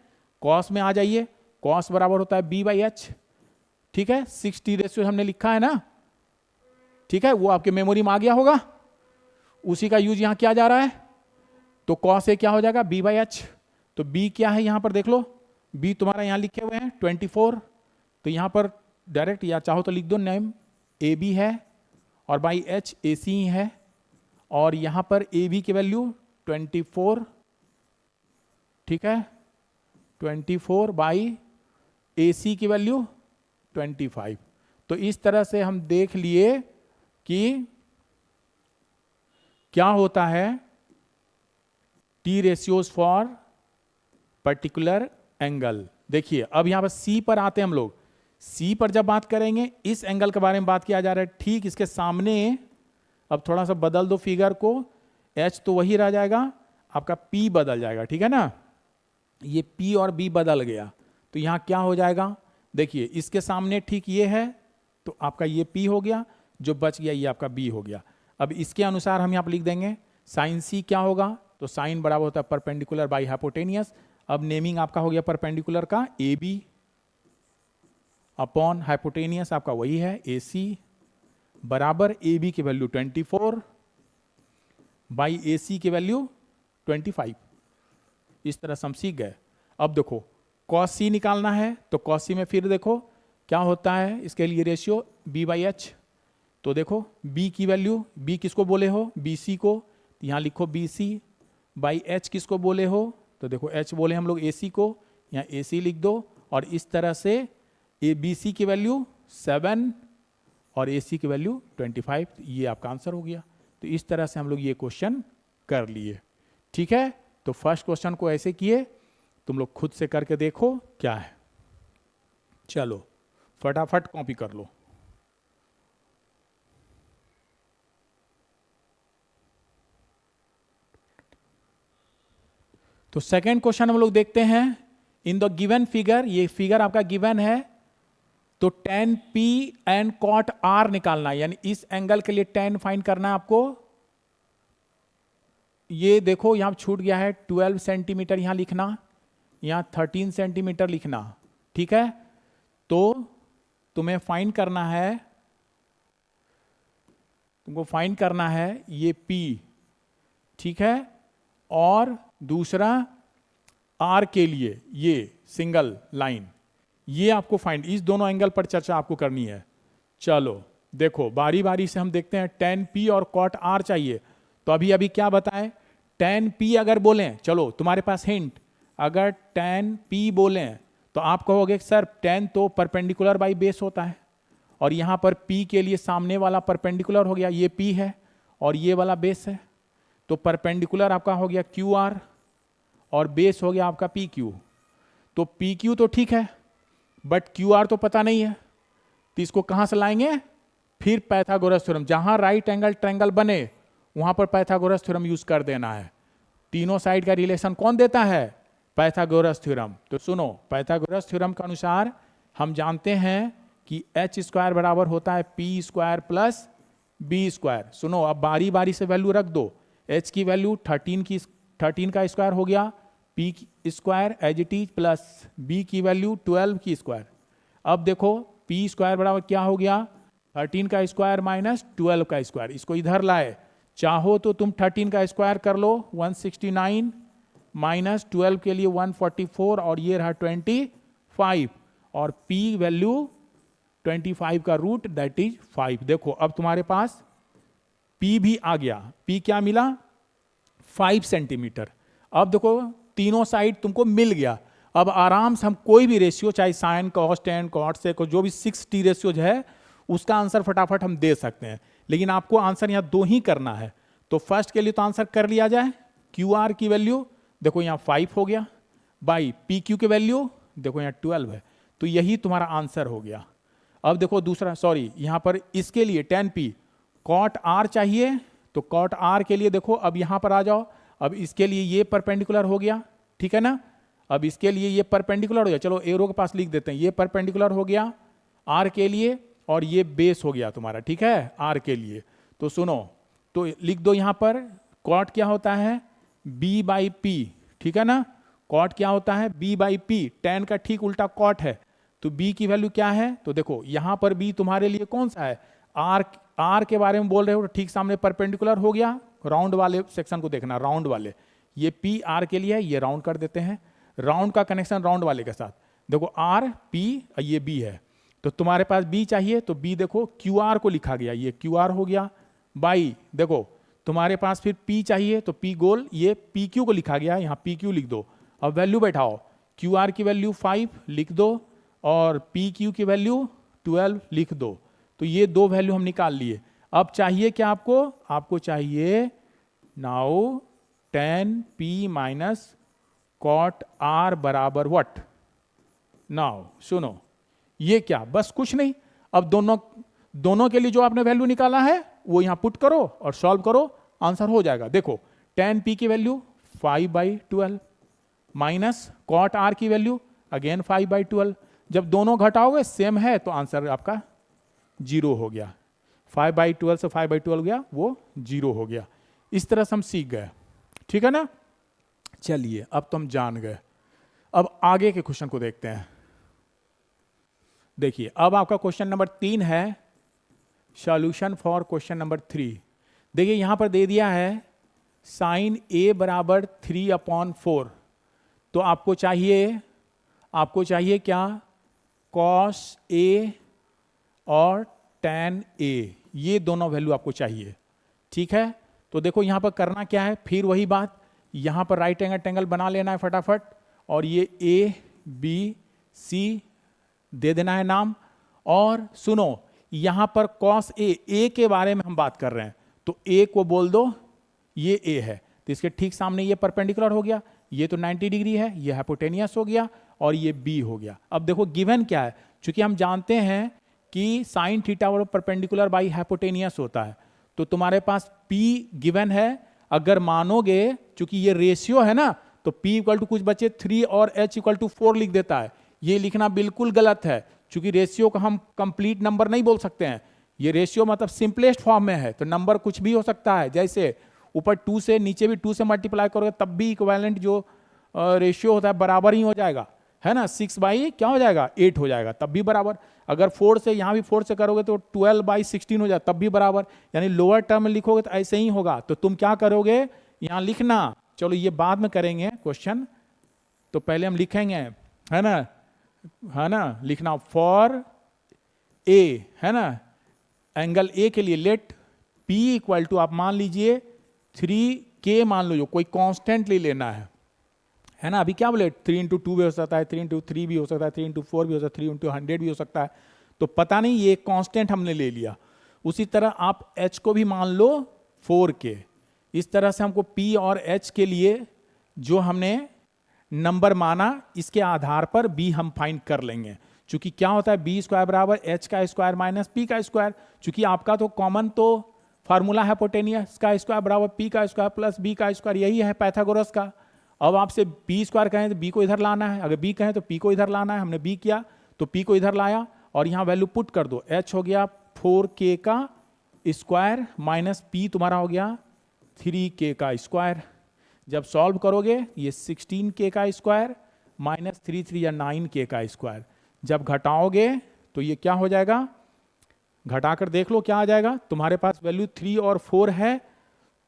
कॉस में आ जाइए, कॉस बराबर होता है b/h। ठीक है, 60 रेशियो हमने लिखा है ना, ठीक है, वो आपके मेमोरी में आ गया होगा, उसी का यूज यहां किया जा रहा है। तो कॉस ए क्या हो जाएगा, b/h, तो b क्या है यहां पर देख लो, b तुम्हारा यहां लिखे हुए हैं 24, तो यहां पर डायरेक्ट या चाहो तो लिख दो नेम AB है, और बाई h AC ही है, और यहां पर AB की वैल्यू 24, ठीक है, 24 बाई AC की वैल्यू 25। तो इस तरह से हम देख लिए कि क्या होता है T ratios for particular angle. देखिए अब यहां पर C पर आते हैं हम लोग, C पर जब बात करेंगे इस एंगल के बारे में बात किया जा रहा है, ठीक इसके सामने अब थोड़ा सा बदल दो फिगर को, H तो वही रह जाएगा, आपका P बदल जाएगा। ठीक है ना, ये P और B बदल गया, तो यहां क्या हो जाएगा, देखिए इसके सामने ठीक ये है, तो आपका ये P हो गया, जो बच गया ये आपका B हो गया। अब इसके अनुसार हम यहां पर लिख देंगे साइन C क्या होगा, तो साइन बराबर होता है परपेंडिकुलर बाई हाइपोटेनियस। अब नेमिंग आपका हो गया परपेंडिकुलर का AB अपॉन हाइपोटेनियस आपका वही है AC, बराबर AB की वैल्यू 24 बाई AC की वैल्यू 25। इस तरह से हम सीख गए। अब देखो cos C निकालना है, तो cos C में फिर देखो क्या होता है, इसके लिए रेशियो b/h। तो देखो b की वैल्यू, b किसको बोले हो, BC को, तो यहां लिखो BC बाई h किसको बोले हो, तो देखो h बोले हम लोग AC को, यहाँ AC लिख दो, और इस तरह से BC की वैल्यू 7 और AC की वैल्यू 25, ये आपका आंसर हो गया। तो इस तरह से हम लोग ये क्वेश्चन कर लिए। ठीक है, तो फर्स्ट क्वेश्चन को ऐसे किए, तुम लोग खुद से करके देखो क्या है। चलो फटाफट कॉपी कर लो। तो सेकेंड क्वेश्चन हम लोग देखते हैं, इन द गिवन फिगर, ये फिगर आपका गिवन है, तो tan P and cot R निकालना है, यानी इस एंगल के लिए tan फाइंड करना है आपको। ये देखो यहां छूट गया है 12 सेंटीमीटर यहां लिखना, यहां 13 सेंटीमीटर लिखना, ठीक है। तो तुम्हें फाइंड करना है, तुमको फाइंड करना है ये P, ठीक है। और दूसरा R के लिए ये सिंगल लाइन, ये आपको फाइंड, इस दोनों एंगल पर चर्चा आपको करनी है। चलो देखो बारी बारी से हम देखते हैं। tan P और cot R चाहिए, तो अभी अभी क्या बताएं, tan P अगर बोलें, चलो तुम्हारे पास हिंट, अगर tan P बोलें तो आप कहोगे सर tan तो परपेंडिकुलर बाई बेस होता है, और यहां पर P के लिए सामने वाला परपेंडिकुलर हो गया, ये P है और ये वाला बेस है, तो परपेंडिकुलर आपका हो गया QR और बेस हो गया आपका PQ। तो PQ तो ठीक है, बट QR तो पता नहीं है, तो इसको कहां से लाएंगे, फिर पाइथागोरस थ्योरम, जहां राइट एंगल ट्रायंगल बने वहां पर पाइथागोरस थ्योरम यूज कर देना है। तीनों साइड का रिलेशन कौन देता है, पाइथागोरस थ्योरम। तो सुनो, पाइथागोरस थ्योरम के अनुसार हम जानते हैं कि h स्क्वायर बराबर होता है p square plus b square. सुनो अब बारी बारी से वैल्यू रख दो, h की वैल्यू 13 का स्क्वायर हो गया, p square as it is plus b की वैल्यू 12 की स्क्वायर। अब देखो p स्क्वायर बराबर क्या हो गया, 13 का स्क्वायर माइनस 12 का स्क्वायर, इसको इधर लाए, चाहो तो तुम 13 का स्क्वायर कर लो 169 माइनस 12 के लिए 144 और ये रहा 25 और p वैल्यू 25 का रूट दैट इज 5। देखो अब तुम्हारे पास p भी आ गया, p क्या मिला 5 सेंटीमीटर। अब देखो तीनों साइड तुमको मिल गया, अब आराम से हम कोई भी रेशियो चाहे साइन कॉस टेन कॉट से जो भी 6t रेशियोज है उसका आंसर फटाफट हम दे सकते हैं, लेकिन आपको आंसर यहाँ 2 ही करना है। तो फर्स्ट के लिए तो आंसर कर लिया जाए, QR की वैल्यू देखो यहाँ 5 हो गया, बाई PQ की वैल्यू देखो यहाँ 12 है, तो यही तुम्हारा आंसर हो गया। अब देखो दूसरा, सॉरी यहाँ पर इसके लिए tan P cot R चाहिए, तो cot R के लिए देखो अब यहाँ पर आ जाओ, अब इसके लिए ये परपेंडिकुलर हो गया, ठीक है ना। अब इसके लिए ये परपेंडिकुलर हो गया, चलो एरो के पास लिख देते हैं, ये परपेंडिकुलर हो गया R के लिए और ये बेस हो गया तुम्हारा, ठीक है R के लिए। तो सुनो, तो लिख दो यहाँ पर cot क्या होता है B बाई P, ठीक है ना। cot क्या होता है B बाई P, tan का ठीक उल्टा cot है, तो B की वैल्यू क्या है, तो देखो यहाँ पर B तुम्हारे लिए कौन सा है, R के बारे में बोल रहे हो, तो ठीक सामने परपेंडिकुलर हो गया, राउंड वाले सेक्शन को देखना, राउंड वाले, ये P R के लिए है, ये राउंड कर देते हैं, राउंड का कनेक्शन राउंड वाले के साथ, देखो R P ये B है, तो तुम्हारे पास B चाहिए, तो B देखो QR को लिखा गया, ये QR हो गया, बाई देखो तुम्हारे पास फिर P चाहिए, तो P गोल, ये PQ को लिखा गया, यहाँ PQ लिख दो। अब वैल्यू बैठाओ, QR की वैल्यू 5 लिख दो और PQ की वैल्यू 12 लिख दो, तो ये 2 वैल्यू हम निकाल लिए। अब चाहिए क्या आपको, आपको चाहिए now tan P minus cot R बराबर व्हाट। नाउ सुनो, ये क्या, बस कुछ नहीं, अब दोनों के लिए जो आपने वैल्यू निकाला है वो यहां पुट करो और सॉल्व करो, आंसर हो जाएगा। देखो tan P की वैल्यू 5/12 माइनस cot R की वैल्यू अगेन 5/12, जब दोनों घटाओगे सेम है तो आंसर आपका 0 हो गया, 5/12 से 5/12 गया वो 0 हो गया। इस तरह से हम सीख गए, ठीक है ना। चलिए अब तो हम जान गए, अब आगे के क्वेश्चन को देखते हैं। देखिए अब आपका क्वेश्चन नंबर 3 है, सॉल्यूशन फॉर क्वेश्चन नंबर 3। देखिए यहां पर दे दिया है साइन A बराबर 3/4, तो आपको चाहिए क्या, cos A और tan A, ये दोनों वैल्यू आपको चाहिए, ठीक है। तो देखो यहां पर करना क्या है, फिर वही बात, यहां पर राइट एंगल ट्रायंगल बना लेना है फटाफट, और ये A B C दे देना है नाम। और सुनो यहां पर cos A के बारे में हम बात कर रहे हैं, तो A को बोल दो ये A है, तो इसके ठीक सामने ये परपेंडिकुलर हो गया, ये तो 90 डिग्री है, ये हाइपोटेनियस हो गया और ये B हो गया। अब देखो गिवन क्या है, चूंकि हम जानते हैं कि साइन थीटा और परपेंडिकुलर बाई हाइपोटेनियस होता है, तो तुम्हारे पास P गिवन है, अगर मानोगे चूंकि ये रेशियो है ना, तो P इक्वल टू कुछ बचे 3 और H इक्वल टू 4 लिख देता है, ये लिखना बिल्कुल गलत है, चूंकि रेशियो को हम कंप्लीट नंबर नहीं बोल सकते हैं, ये रेशियो मतलब सिंपलेस्ट फॉर्म में है, तो नंबर कुछ भी हो सकता है। जैसे ऊपर 2 से नीचे भी 2 से मल्टीप्लाई करोगे तब भी इक्विवेलेंट जो रेशियो होता है बराबर ही हो जाएगा, है ना। 6 बाई क्या हो जाएगा 8 हो जाएगा, तब भी बराबर। अगर 4 से यहाँ भी 4 से करोगे तो 12 बाई 16 हो जाएगा, तब भी बराबर। यानी लोअर टर्म में लिखोगे तो ऐसे ही होगा। तो तुम क्या करोगे, यहाँ लिखना, चलो ये बाद में करेंगे क्वेश्चन, तो पहले हम लिखेंगे, है ना, लिखना फॉर ए, है ना, एंगल ए के लिए लेट P इक्वल टू, आप मान लीजिए 3K मान लो, जो कोई कांस्टेंट ले लेना है ना। अभी क्या बोले 3 इंटू 2 भी हो सकता है, 3 इंटू 3 भी हो सकता है, 3 इंटू 4 भी हो सकता है, 3 इंटू 100 भी हो सकता है, तो पता नहीं, ये कांस्टेंट हमने ले लिया। उसी तरह आप H को भी मान लो 4K। इस तरह से हमको P और H के लिए जो हमने नंबर माना, इसके आधार पर B हम फाइंड कर लेंगे। चूंकि क्या होता है B स्क्वायर बराबर H का स्क्वायर माइनस P का स्क्वायर, चूंकि आपका तो कॉमन तो फार्मूला है हिपोटेन्यूस का स्क्वायर बराबर P का स्क्वायर प्लस B का स्क्वायर, यही है पाइथागोरस का। अब आपसे B स्क्वायर कहें तो B को इधर लाना है, अगर B कहें तो P को इधर लाना है। हमने B किया तो P को इधर लाया और यहाँ वैल्यू पुट कर दो। H हो गया 4K का स्क्वायर माइनस P तुम्हारा हो गया 3K का स्क्वायर। जब सॉल्व करोगे ये 16K का स्क्वायर माइनस 3 3 या 9K का स्क्वायर। जब घटाओगे तो ये क्या हो जाएगा, घटाकर देख लो क्या आ जाएगा। तुम्हारे पास वैल्यू 3 और 4 है,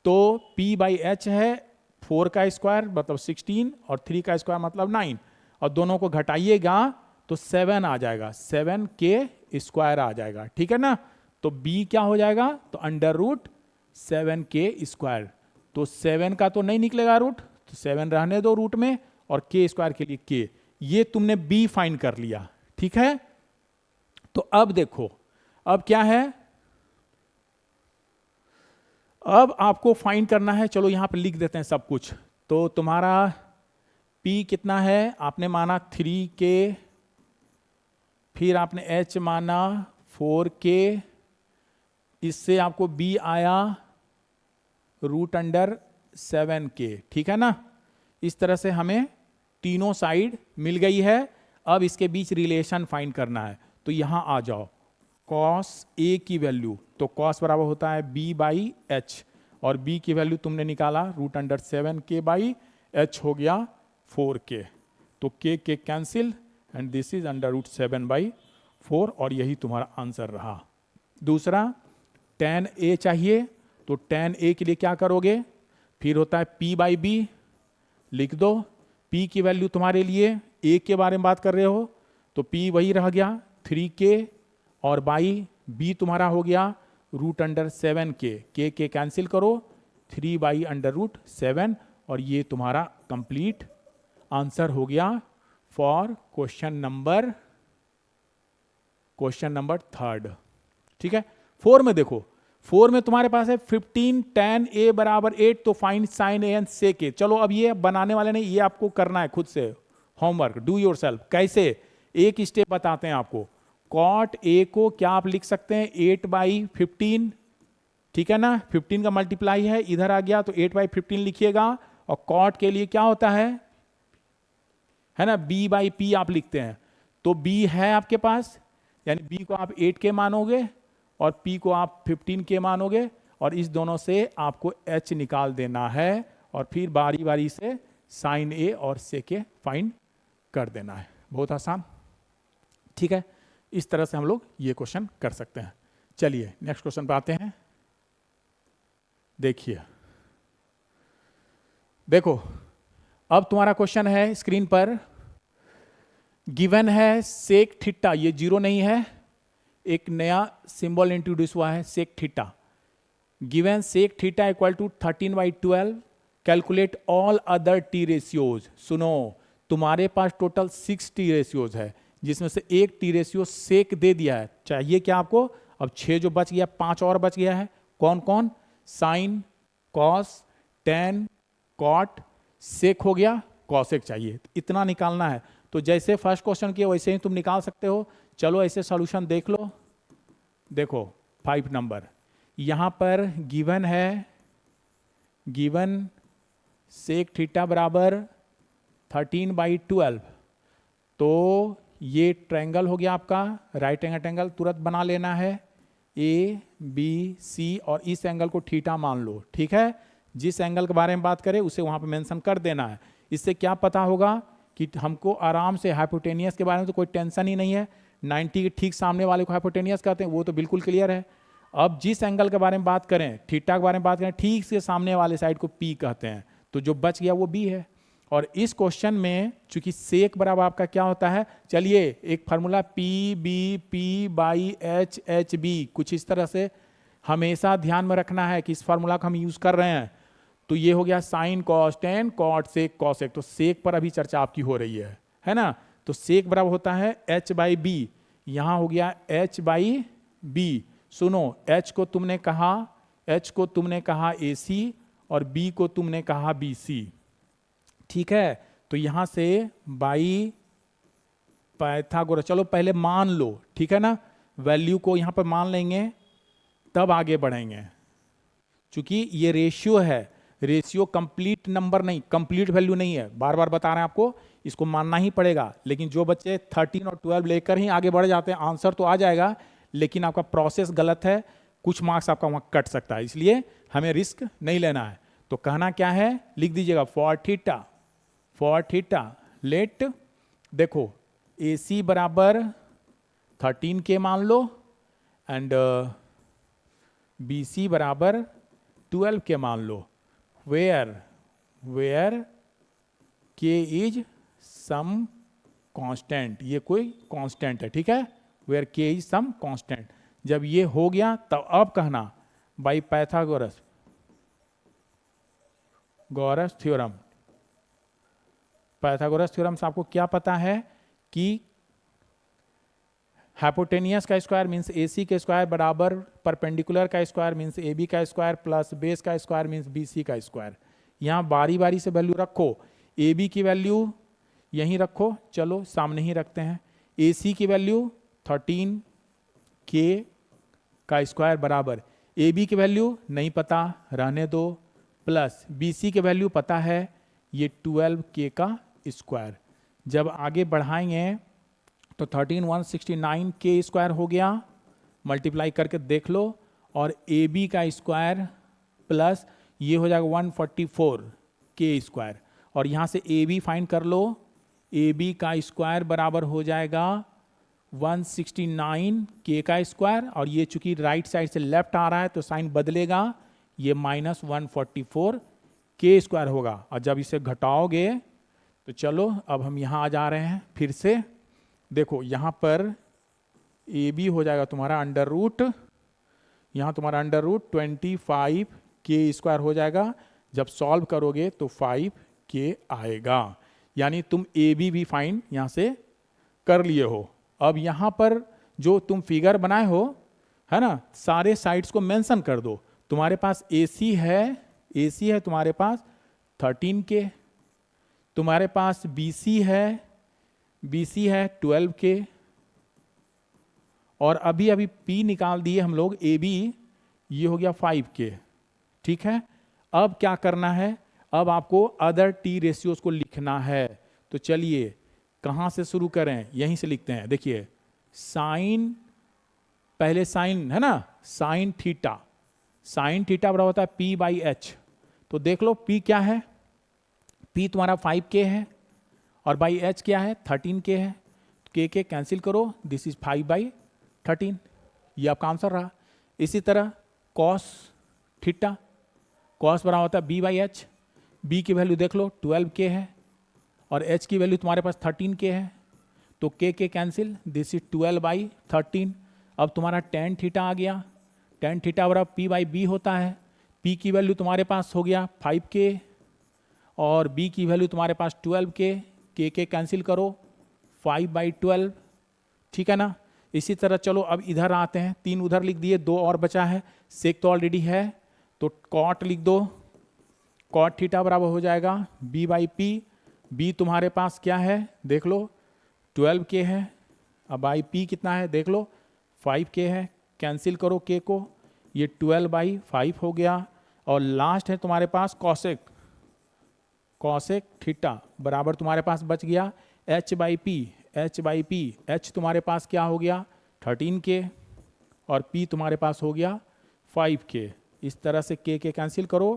तो P बाई H है 4 का स्क्वायर मतलब 16 और 3 का स्क्वायर मतलब 9, और दोनों को घटाइएगा तो 7 आ जाएगा, 7K स्क्वायर आ जाएगा, ठीक है ना। तो B क्या हो जाएगा, तो अंडर रूट 7K स्क्वायर। तो 7 का तो नहीं निकलेगा रूट, तो 7 रहने दो रूट में, और K स्क्वायर के लिए K। ये तुमने B फाइंड कर लिया, ठीक है। तो अब देखो, अब क्या है, अब आपको फाइंड करना है। चलो यहां पर लिख देते हैं सब कुछ। तो तुम्हारा P कितना है, आपने माना 3K, फिर आपने H माना 4K, इससे आपको B आया रूट अंडर 7K, ठीक है ना। इस तरह से हमें तीनों साइड मिल गई है। अब इसके बीच रिलेशन फाइंड करना है, तो यहां आ जाओ। cos A की वैल्यू, तो cos बराबर होता है B बाई H, और B की वैल्यू तुमने निकाला root under 7K by H हो गया 4K, तो K cancel and this is under root 7 by 4, और यही तुम्हारा आंसर रहा। दूसरा tan A चाहिए, तो tan A के लिए क्या करोगे, फिर होता है P बाई B, लिख दो। P की वैल्यू तुम्हारे लिए A के बारे में बात कर रहे हो, तो P वही रह गया 3K, और बाई B तुम्हारा हो गया root under 7K, K cancel करो, 3 बाई अंडर रूट 7, और ये तुम्हारा कंप्लीट आंसर हो गया फॉर क्वेश्चन नंबर 3। ठीक है। 4 में देखो, 4 में तुम्हारे पास है 15 tan A बराबर 8, तो find sign A and sec A। चलो अब ये बनाने वाले ने, ये आपको करना है खुद से, होमवर्क, डू योरसेल्फ। कैसे, एक स्टेप बताते हैं आपको। cot A को क्या आप लिख सकते हैं 8 बाई 15, ठीक है ना, 15 का मल्टीप्लाई है, इधर आ गया तो 8 बाई 15 लिखिएगा। और cot के लिए क्या होता है ना, B बाई P आप लिखते हैं। तो B है आपके पास, यानी B को आप 8K मानोगे और P को आप 15K मानोगे, और इस दोनों से आपको H निकाल देना है, और फिर बारी बारी से साइन A और sec A फाइंड कर देना है। बहुत आसान, ठीक है। इस तरह से हम लोग ये क्वेश्चन कर सकते हैं। चलिए नेक्स्ट क्वेश्चन पे आते हैं। देखिए, देखो अब तुम्हारा क्वेश्चन है स्क्रीन पर, गिवन है सेक थीटा, ये जीरो नहीं है, एक नया सिंबल इंट्रोड्यूस हुआ है sec theta. Given sec theta equal to 13/12, calculate all other T ratios. सुनो, तुम्हारे पास टोटल 6 टी रेशियोज है, जिसमें से एक टी रेशियो सेक दे दिया है। चाहिए क्या आपको, अब 6 जो बच गया, 5 और बच गया है। कौन कौन, साइन, कॉस, टेन, कॉट, सेक हो गया, कॉसेक चाहिए, इतना निकालना है। तो जैसे फर्स्ट क्वेश्चन किया वैसे ही तुम निकाल सकते हो। चलो ऐसे सॉल्यूशन देख लो। देखो 5 नंबर, यहां पर गिवन है, गिवन सेक थीटा बराबर 13/12, तो ये ट्रायंगल हो गया आपका राइट एंगल ट्रायंगल, तुरंत बना लेना है ए बी सी और इस एंगल को थीटा मान लो, ठीक है। जिस एंगल के बारे में बात करें उसे वहां पे मेंशन कर देना है। इससे क्या पता होगा कि हमको आराम से हाइपोटेनियस के बारे में तो कोई टेंशन ही नहीं है, 90 के ठीक सामने वाले को हाइपोटेनियस कहते हैं, वो तो बिल्कुल क्लियर है। अब जिस एंगल के बारे में बात करें, थीटा के बारे में बात करें, ठीक से सामने वाले साइड को पी कहते हैं, तो जो बच गया वो बी है। और इस क्वेश्चन में चूंकि सेक बराबर आपका क्या होता है, चलिए एक formula P B P by H H B, कुछ इस तरह से हमेशा ध्यान में रखना है कि इस फार्मूला का हम यूज कर रहे हैं। तो ये हो गया sine cos tan cot sec cosec, तो सेक पर अभी चर्चा आपकी हो रही है ना। तो सेक बराबर होता है एच बाई बी, यहां हो गया एच बाई बी। सुनो, एच को तुमने कहा ए सी और बी को तुमने कहा बी सी, ठीक है। तो यहां से बाई पाइथागोरस, चलो पहले मान लो, ठीक है ना, वैल्यू को यहां पर मान लेंगे तब आगे बढ़ेंगे। चूंकि ये रेशियो है, रेशियो कंप्लीट नंबर नहीं, कंप्लीट वैल्यू नहीं है, बार बार बता रहे हैं आपको, इसको मानना ही पड़ेगा। लेकिन जो बच्चे 13 और 12 लेकर ही आगे बढ़ जाते हैं, आंसर तो आ जाएगा लेकिन आपका प्रोसेस गलत है, कुछ मार्क्स आपका वहां कट सकता है, इसलिए हमें रिस्क नहीं लेना है। तो कहना क्या है, लिख दीजिएगा फॉर थीटा लेट, देखो ए सी बराबर 13 के मान लो एंड बी सी बराबर 12 के मान लो, वेयर के इज सम कांस्टेंट, ये कोई कांस्टेंट है, ठीक है, वेयर के इज सम कांस्टेंट। जब ये हो गया तब अब कहना by Pythagoras theorem, Pythagoras theorem से आपको क्या पता है कि हाइपोटेनियस का स्क्वायर मीन्स ए सी के स्क्वायर बराबर परपेंडिकुलर का स्क्वायर मीन्स ए बी का स्क्वायर प्लस बेस का स्क्वायर मीन्स बी सी का स्क्वायर। यहाँ बारी बारी से वैल्यू रखो, ए बी की वैल्यू यहीं रखो, चलो सामने ही रखते हैं, ए सी की वैल्यू 13 के का स्क्वायर बराबर ए बी की वैल्यू नहीं पता रहने दो, प्लस बी सी की वैल्यू पता है ये 12 के का स्क्वायर। जब आगे बढ़ाएंगे तो 13 169 के स्क्वायर हो गया, मल्टीप्लाई करके देख लो, और ए बी का स्क्वायर प्लस ये हो जाएगा 144 के स्क्वायर, और यहाँ से ए बी फाइंड कर लो, ए बी का स्क्वायर बराबर हो जाएगा 169 के का स्क्वायर, और ये चूंकि राइट साइड से लेफ्ट आ रहा है तो साइन बदलेगा, ये माइनस 144 के स्क्वायर होगा। और जब इसे घटाओगे तो चलो अब हम यहाँ आ जा रहे हैं, फिर से देखो यहाँ पर ए बी हो जाएगा तुम्हारा अंडर रूट, यहाँ तुम्हारा अंडर रूट 25 के स्क्वायर हो जाएगा, जब सॉल्व करोगे तो 5 के आएगा, यानी तुम ए बी भी फाइन यहाँ से कर लिए हो। अब यहाँ पर जो तुम फिगर बनाए हो है ना, सारे साइड्स को मेंशन कर दो। तुम्हारे पास ए सी है तुम्हारे पास 13 के, तुम्हारे पास बी सी है 12 के, और अभी अभी पी निकाल दिए हम लोग ए बी, ये हो गया 5 के, ठीक है। अब क्या करना है, अब आपको अदर टी रेशियोज को लिखना है। तो चलिए कहाँ से शुरू करें, यहीं से लिखते हैं। देखिए साइन, पहले साइन है ना, साइन थीटा बराबर होता है पी बाई एच। तो देख लो पी क्या है, पी तुम्हारा 5 के है और बाई एच क्या है 13 के है, के कैंसिल करो, दिस इज 5/13, ये आपका आंसर रहा। इसी तरह कॉस थीटा, कॉस बराबर होता है बी बाई एच, बी की वैल्यू देख लो 12 के है और एच की वैल्यू तुम्हारे पास 13 के है, तो के कैंसिल, दिस इज 12/13। अब तुम्हारा टेन थीटा आ गया, टेन थीटा बराबर पी बाई बी होता है, पी की वैल्यू तुम्हारे पास हो गया 5 के और बी की वैल्यू तुम्हारे पास 12 के कैंसिल करो 5/12, ठीक है ना। इसी तरह चलो अब इधर आते हैं, 3 उधर लिख दिए, 2 और बचा है, सेक तो ऑलरेडी है, तो कॉट लिख दो, कॉट थीटा बराबर हो जाएगा बी बाई पी, बी तुम्हारे पास क्या है देख लो 12 के है, अब बाई पी कितना है देख लो 5 के है, कैंसिल करो के को, ये 12/5 हो गया। और लास्ट है तुम्हारे पास कॉसेक थीटा बराबर तुम्हारे पास बच गया h by P, h by P, h तुम्हारे पास क्या हो गया 13k और p तुम्हारे पास हो गया 5k। इस तरह से k के कैंसिल करो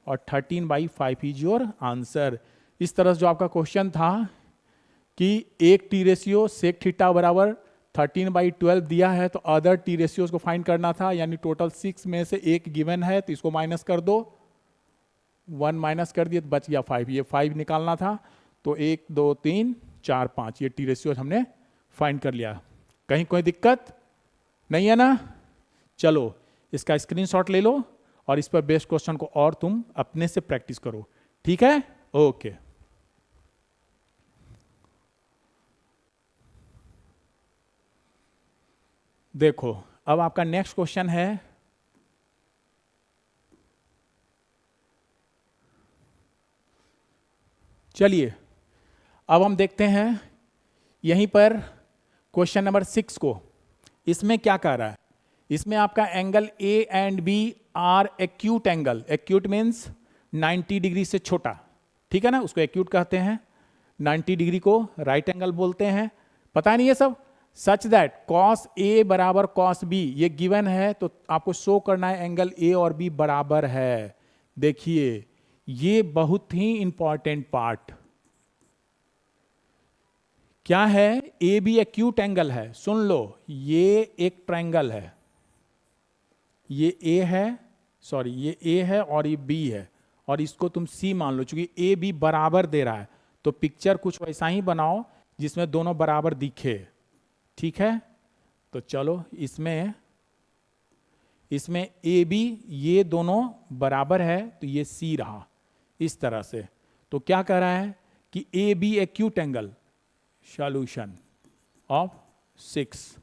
और 13/5 इज योर आंसर। इस तरह से जो आपका क्वेश्चन था कि एक टी रेशियो सेक थीटा बराबर 13/12 दिया है तो अदर टी रेशियोज को फाइंड करना था, यानी टोटल 6 में से एक गिवन है तो इसको माइनस कर दो, 1 माइनस कर दिए तो बच गया 5, ये 5 निकालना था। तो 1 2 3 4 5 ये टी रेशियोज हमने फाइंड कर लिया। कहीं कोई दिक्कत नहीं है ना? चलो इसका स्क्रीनशॉट ले लो और इस पर बेस्ड क्वेश्चन को और तुम अपने से प्रैक्टिस करो, ठीक है? ओके। देखो अब आपका नेक्स्ट क्वेश्चन है, चलिए अब हम देखते हैं यहीं पर क्वेश्चन नंबर 6 को। इसमें क्या कह रहा है, इसमें आपका angle A and B are acute angle, acute means 90 degree से छोटा, ठीक है ना, उसको एक्यूट कहते हैं। 90 डिग्री को राइट एंगल बोलते हैं, पता नहीं ये सब। सच दैट कॉस ए बराबर कॉस बी, ये गिवन है तो आपको शो करना है एंगल ए और बी बराबर है। देखिए ये बहुत ही इंपॉर्टेंट पार्ट क्या है, ए बी एक्यूट एंगल है। सुन लो, ये एक ट्रायंगल है, ये ए है, सॉरी ये ए है और ये बी है और इसको तुम सी मान लो, चूंकि ए बी बराबर दे रहा है तो पिक्चर कुछ वैसा ही बनाओ जिसमें दोनों बराबर दिखे, ठीक है? तो चलो इसमें ए बी ये दोनों बराबर है तो ये सी रहा इस तरह से। तो क्या कह रहा है कि A B acute angle, solution of 6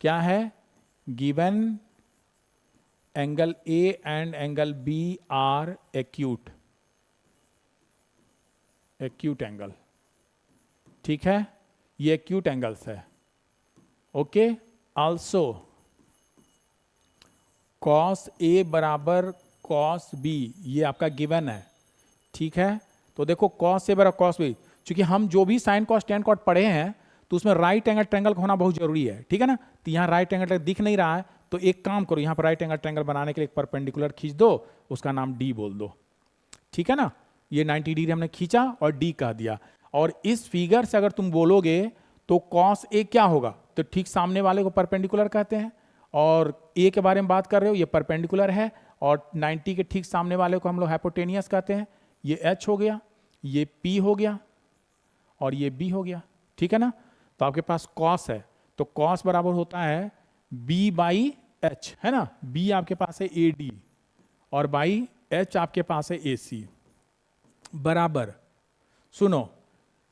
क्या है, given angle A and angle B are acute angle, ठीक है? ये एक्यूट एंगल्स है। ओके, आल्सो कॉस ए बराबर कॉस बी, ये आपका गिवन है, ठीक है? तो देखो कॉस ए बराबर कॉस बी, क्योंकि हम जो भी साइन कॉस टेन कॉट पढ़े हैं तो उसमें राइट एंगल ट्रायंगल होना बहुत जरूरी है, ठीक है ना? तो यहाँ राइट एंगल दिख नहीं रहा है तो एक काम करो, यहाँ पर राइट एंगल ट्रायंगल बनाने के लिए एक परपेंडिकुलर खींच दो, उसका नाम डी बोल दो, ठीक है ना? ये 90 डिग्री हमने खींचा और डी कह दिया। और इस फिगर से अगर तुम बोलोगे तो कॉस ए क्या होगा, तो ठीक सामने वाले को परपेंडिकुलर कहते हैं, और ए के बारे में बात कर रहे हो ये परपेंडिकुलर है, और 90 के ठीक सामने वाले को हम लोग हाइपोटेनियस कहते हैं। ये एच हो गया, ये पी हो गया और ये बी हो गया, ठीक है ना? तो आपके पास कॉस है तो कॉस बराबर होता है बी बाई एच, है ना? बी आपके पास है ए डी और बाई एच आपके पास है ए सी बराबर। सुनो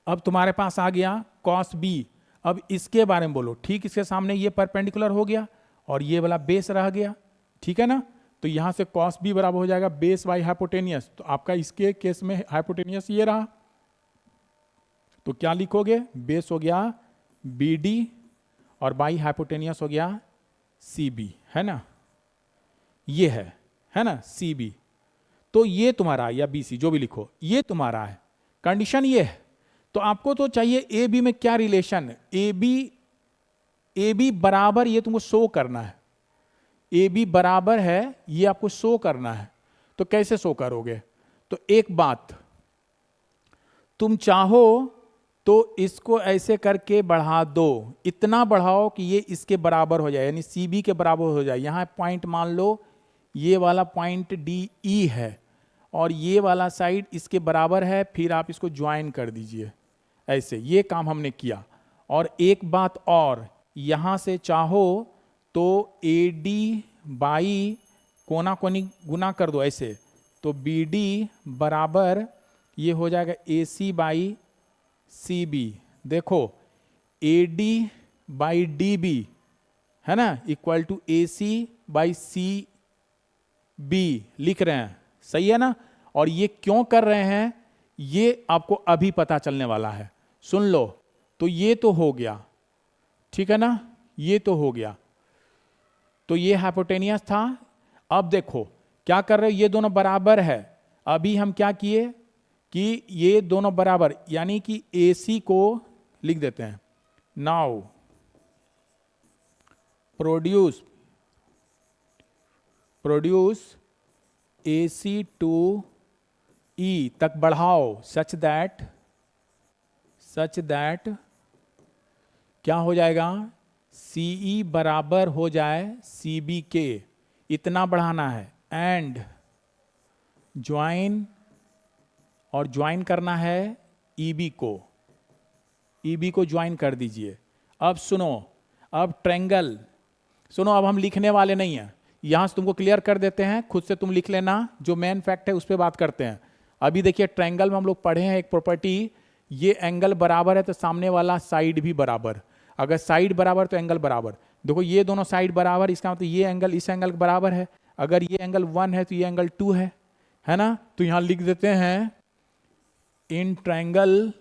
अब तुम्हारे पास आ गया कॉस बी, अब इसके बारे में बोलो, ठीक इसके सामने ये परपेंडिकुलर हो गया और ये वाला बेस रह गया, ठीक है ना? तो यहां से कॉस बी बराबर हो जाएगा बेस बाई हाइपोटेनियस, तो आपका इसके केस में हाइपोटेनियस ये रहा, तो क्या लिखोगे, बेस हो गया बी डी और बाई हाइपोटेनियस हो गया सी बी, है ना? ये है ना सी बी, तो ये तुम्हारा या बी सी जो भी लिखो ये तुम्हारा है। कंडीशन ये है, तो आपको तो चाहिए ए बी में क्या रिलेशन, ए बी बराबर, ये तुमको शो करना है, ए बी बराबर है ये आपको शो करना है। तो कैसे शो करोगे, तो एक बात तुम चाहो तो इसको ऐसे करके बढ़ा दो, इतना बढ़ाओ कि ये इसके बराबर हो जाए, यानी सी बी के बराबर हो जाए। यहां पॉइंट मान लो ये वाला पॉइंट डी ई है और ये वाला साइड इसके बराबर है, फिर आप इसको ज्वाइन कर दीजिए ऐसे, ये काम हमने किया। और एक बात और, यहां से चाहो तो ए डी बाई कोना कोनी गुना कर दो ऐसे, तो बी डी बराबर ये हो जाएगा ए सी बाई सी बी। देखो A D by D B है ना equal to A C by C B लिख रहे हैं, सही है ना? और ये क्यों कर रहे हैं ये आपको अभी पता चलने वाला है, सुन लो। तो ये तो हो गया, ठीक है ना? ये तो हो गया, तो ये हाइपोटेनियस था। अब देखो क्या कर रहे हो, ये दोनों बराबर है। अभी हम क्या किए कि ये दोनों बराबर, यानी कि AC को लिख देते हैं नाउ प्रोड्यूस AC2E तक बढ़ाओ सच दैट क्या हो जाएगा, CE बराबर हो जाए CB के, इतना बढ़ाना है। एंड ज्वाइन, और ज्वाइन करना है EB को ज्वाइन कर दीजिए। अब सुनो, अब ट्रेंगल सुनो, अब हम लिखने वाले नहीं हैं, यहां से तुमको क्लियर कर देते हैं, खुद से तुम लिख लेना, जो मेन फैक्ट है उस पर बात करते हैं। अभी देखिए ट्रायंगल में हम लोग पढ़े हैं एक प्रॉपर्टी, ये एंगल बराबर है तो सामने वाला साइड भी बराबर, अगर साइड बराबर तो एंगल बराबर। देखो ये दोनों साइड बराबर, इसका मतलब ये एंगल इस एंगल के बराबर है, अगर ये एंगल 1 है तो ये एंगल 2 है ना। तो यहां लिख देते हैं इन ट्रायंगल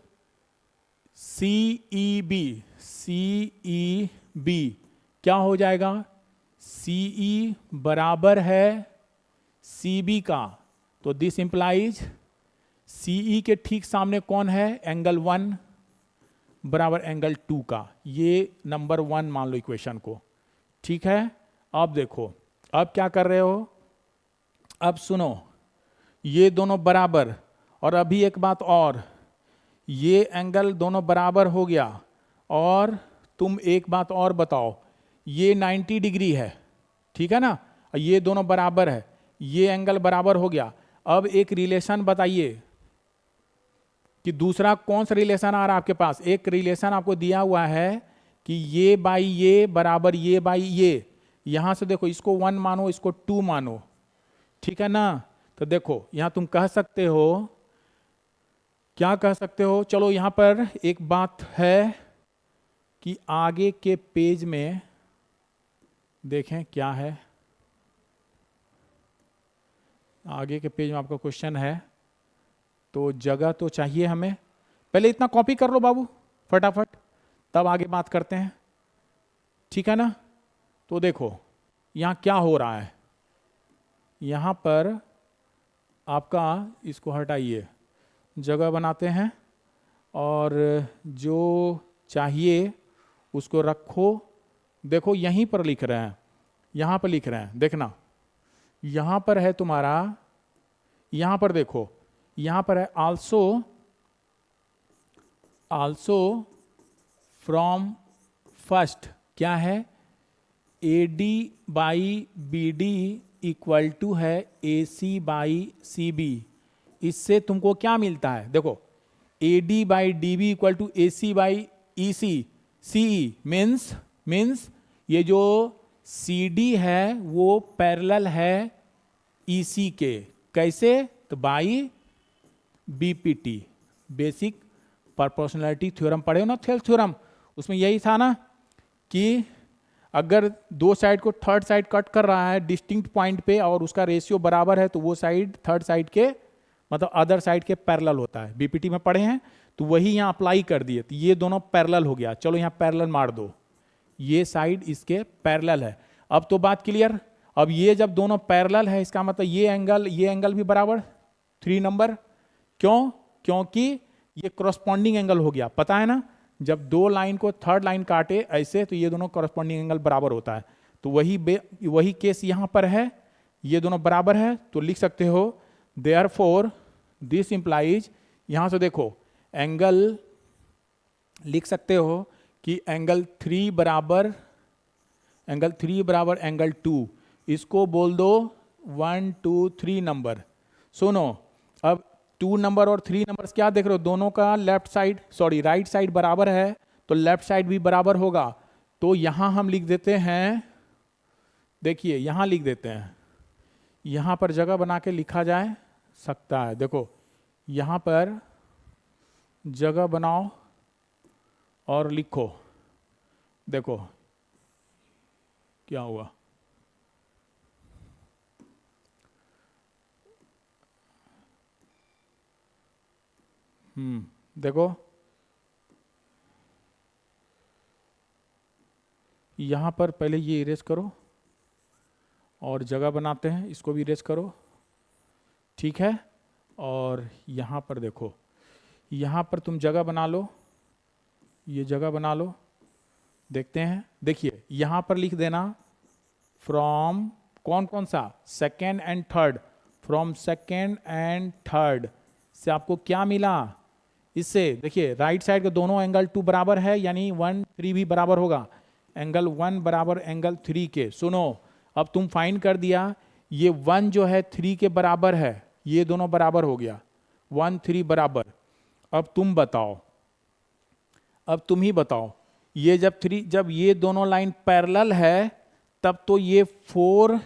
CEB क्या हो जाएगा, CE बराबर है CB का, तो दिस इंप्लाइज CE के ठीक सामने कौन है, एंगल 1 बराबर एंगल 2 का, ये नंबर 1 मान लो इक्वेशन को। ठीक है, अब देखो अब क्या कर रहे हो, अब सुनो, ये दोनों बराबर, और अभी एक बात और, ये एंगल दोनों बराबर हो गया, और तुम एक बात और बताओ, ये 90 डिग्री है, ठीक है ना, ये दोनों बराबर है, ये एंगल बराबर हो गया। अब एक रिलेशन बताइए कि दूसरा कौन सा रिलेशन आ रहा है आपके पास, एक रिलेशन आपको दिया हुआ है कि ये बाई ये बराबर ये बाई ये, यहां से देखो इसको 1 मानो, इसको 2 मानो, ठीक है ना। तो देखो यहां तुम कह सकते हो, क्या कह सकते हो, चलो यहां पर एक बात है कि आगे के पेज में देखें क्या है, आगे के पेज में आपका क्वेश्चन है, तो जगह तो चाहिए हमें, पहले इतना कॉपी कर लो बाबू फटाफट, तब आगे बात करते हैं, ठीक है ना। तो देखो यहां क्या हो रहा है, यहां पर आपका, इसको हटाइए, जगह बनाते हैं, और जो चाहिए उसको रखो। देखो यहीं पर लिख रहे हैं, यहां पर लिख रहे हैं, देखना यहां पर है तुम्हारा, यहां पर देखो, यहां पर है आल्सो फ्रॉम फर्स्ट, क्या है, AD by BD equal to है AC बाई CB। इससे तुमको क्या मिलता है, देखो AD by DB equal to AC by CE means ये जो CD है वो पैरेलल है EC के, कैसे, तो by BPT, basic proportionality theorem पढ़े हो ना, थेल्स थ्योरम, उसमें यही था ना कि अगर दो साइड को थर्ड साइड कट कर रहा है डिस्टिंक्ट पॉइंट पे और उसका रेशियो बराबर है, तो वो साइड थर्ड साइड के मतलब अदर साइड के पैरेलल होता है, बीपीटी में पढ़े हैं, तो वही यहाँ अप्लाई कर दिए, तो ये दोनों पैरेलल हो गया। चलो यहाँ पैरेलल मार दो, ये साइड इसके पैरेलल है। अब तो बात क्लियर, अब ये जब दोनों पैरेलल है इसका मतलब ये एंगल भी बराबर 3 नंबर, क्यों, क्योंकि ये कॉरस्पॉन्डिंग एंगल हो गया, पता है ना, जब दो लाइन को थर्ड लाइन काटे ऐसे तो ये दोनों कॉरस्पॉन्डिंग एंगल बराबर होता है, तो वही केस यहां पर है, ये दोनों बराबर है, तो लिख सकते हो देयरफॉर दिस इंप्लाइज, यहां से देखो एंगल लिख सकते हो कि एंगल 3 बराबर एंगल 2, इसको बोल दो 1 2 3 नंबर। सुनो अब 2 नंबर और 3 नंबर क्या देख रहे हो, दोनों का राइट साइड बराबर है, तो लेफ्ट साइड भी बराबर होगा, तो यहां हम लिख देते हैं, देखिए यहां लिख देते हैं, यहां पर जगह बना के लिखा जाए सकता है, देखो यहां पर जगह बनाओ और लिखो, देखो क्या हुआ, देखो यहां पर पहले ये इरेज करो और जगह बनाते हैं, इसको भी इरेज करो, ठीक है। और यहां पर देखो, यहां पर तुम जगह बना लो, ये जगह बना लो, देखते हैं, देखिए यहां पर लिख देना फ्रॉम कौन कौन सा, second and third, from second and third से आपको क्या मिला, इससे देखिए राइट साइड के दोनों एंगल 2 बराबर है, यानी 1 3 भी बराबर होगा, एंगल 1 बराबर एंगल 3 के। सुनो, अब तुम फाइंड कर दिया, ये 1 जो है 3 के बराबर है, ये दोनों बराबर हो गया, 1 3 बराबर। अब तुम बताओ, अब तुम ही बताओ, ये जब ये दोनों लाइन पैरेलल है तब तो ये 4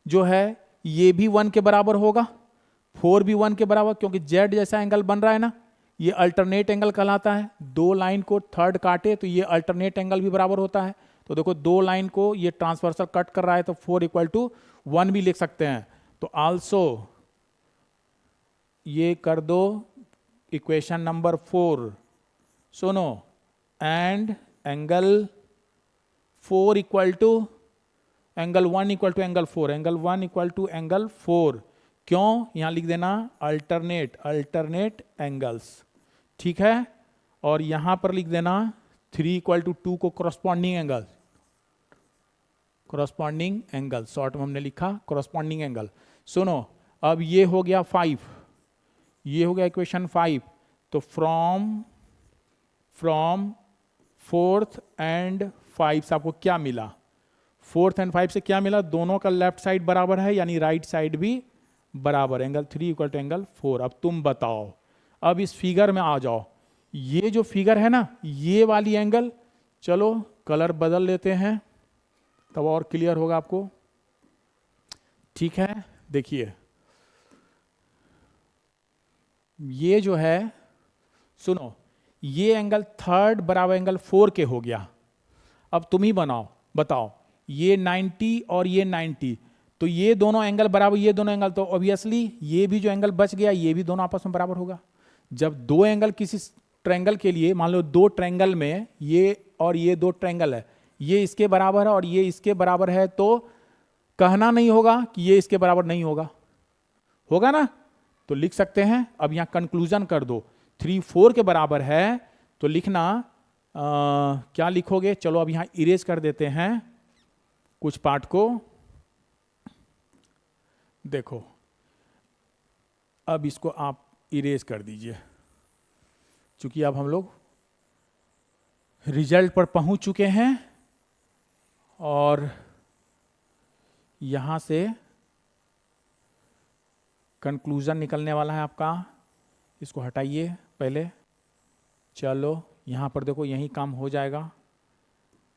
जो है ये भी 1 के बराबर होगा, 4 भी 1 के बराबर, क्योंकि जेड जैसा एंगल बन रहा है ना, ये अल्टरनेट एंगल कहलाता है। दो लाइन को थर्ड काटे तो ये अल्टरनेट एंगल भी बराबर होता है। तो देखो दो लाइन को ये ट्रांसवर्सल कट कर रहा है तो 4 इक्वल टू 1 भी लिख सकते हैं। तो आल्सो ये कर दो इक्वेशन नंबर 4। सुनो, and angle 4 equal to angle 1 equal to angle 4, angle 1 equal to angle 4। क्यों, यहां लिख देना अल्टरनेट एंगल्स, ठीक है। और यहां पर लिख देना 3 इक्वल टू 2 को कॉरस्पॉन्डिंग एंगल, शॉर्ट में हमने लिखा कॉरस्पॉन्डिंग एंगल। सुनो, अब ये हो गया 5, ये हो गया इक्वेशन 5। तो फ्रॉम 4th एंड 5 से आपको क्या मिला, 4th एंड 5 से क्या मिला, दोनों का लेफ्ट साइड बराबर है, यानी राइट साइड भी बराबर, एंगल 3 इक्वल टू एंगल 4। अब तुम बताओ, अब इस फिगर में आ जाओ, ये जो फिगर है ना, ये वाली एंगल, चलो कलर बदल लेते हैं तब और क्लियर होगा आपको, ठीक है। देखिए ये जो है, सुनो, ये एंगल 3rd बराबर एंगल 4 के हो गया। अब तुम ही बताओ, ये 90 और ये 90, तो ये दोनों एंगल बराबर, ये दोनों एंगल, तो ऑब्वियसली ये भी जो एंगल बच गया ये भी दोनों आपस में बराबर होगा। जब दो एंगल किसी ट्रायंगल के लिए, मान लो दो ट्रायंगल में ये और ये दो ट्रायंगल है, ये इसके बराबर है और ये इसके बराबर है, तो कहना नहीं होगा कि ये इसके बराबर नहीं होगा, होगा ना। तो लिख सकते हैं, अब यहां कंक्लूजन कर दो, 3 4 के बराबर है तो लिखना क्या लिखोगे, चलो अब यहां इरेज कर देते हैं कुछ पार्ट को। देखो अब इसको आप इरेज कर दीजिए, क्योंकि अब हम लोग रिजल्ट पर पहुंच चुके हैं और यहां से कंक्लूजन निकलने वाला है आपका। इसको हटाइए पहले, चलो यहां पर देखो यही काम हो जाएगा।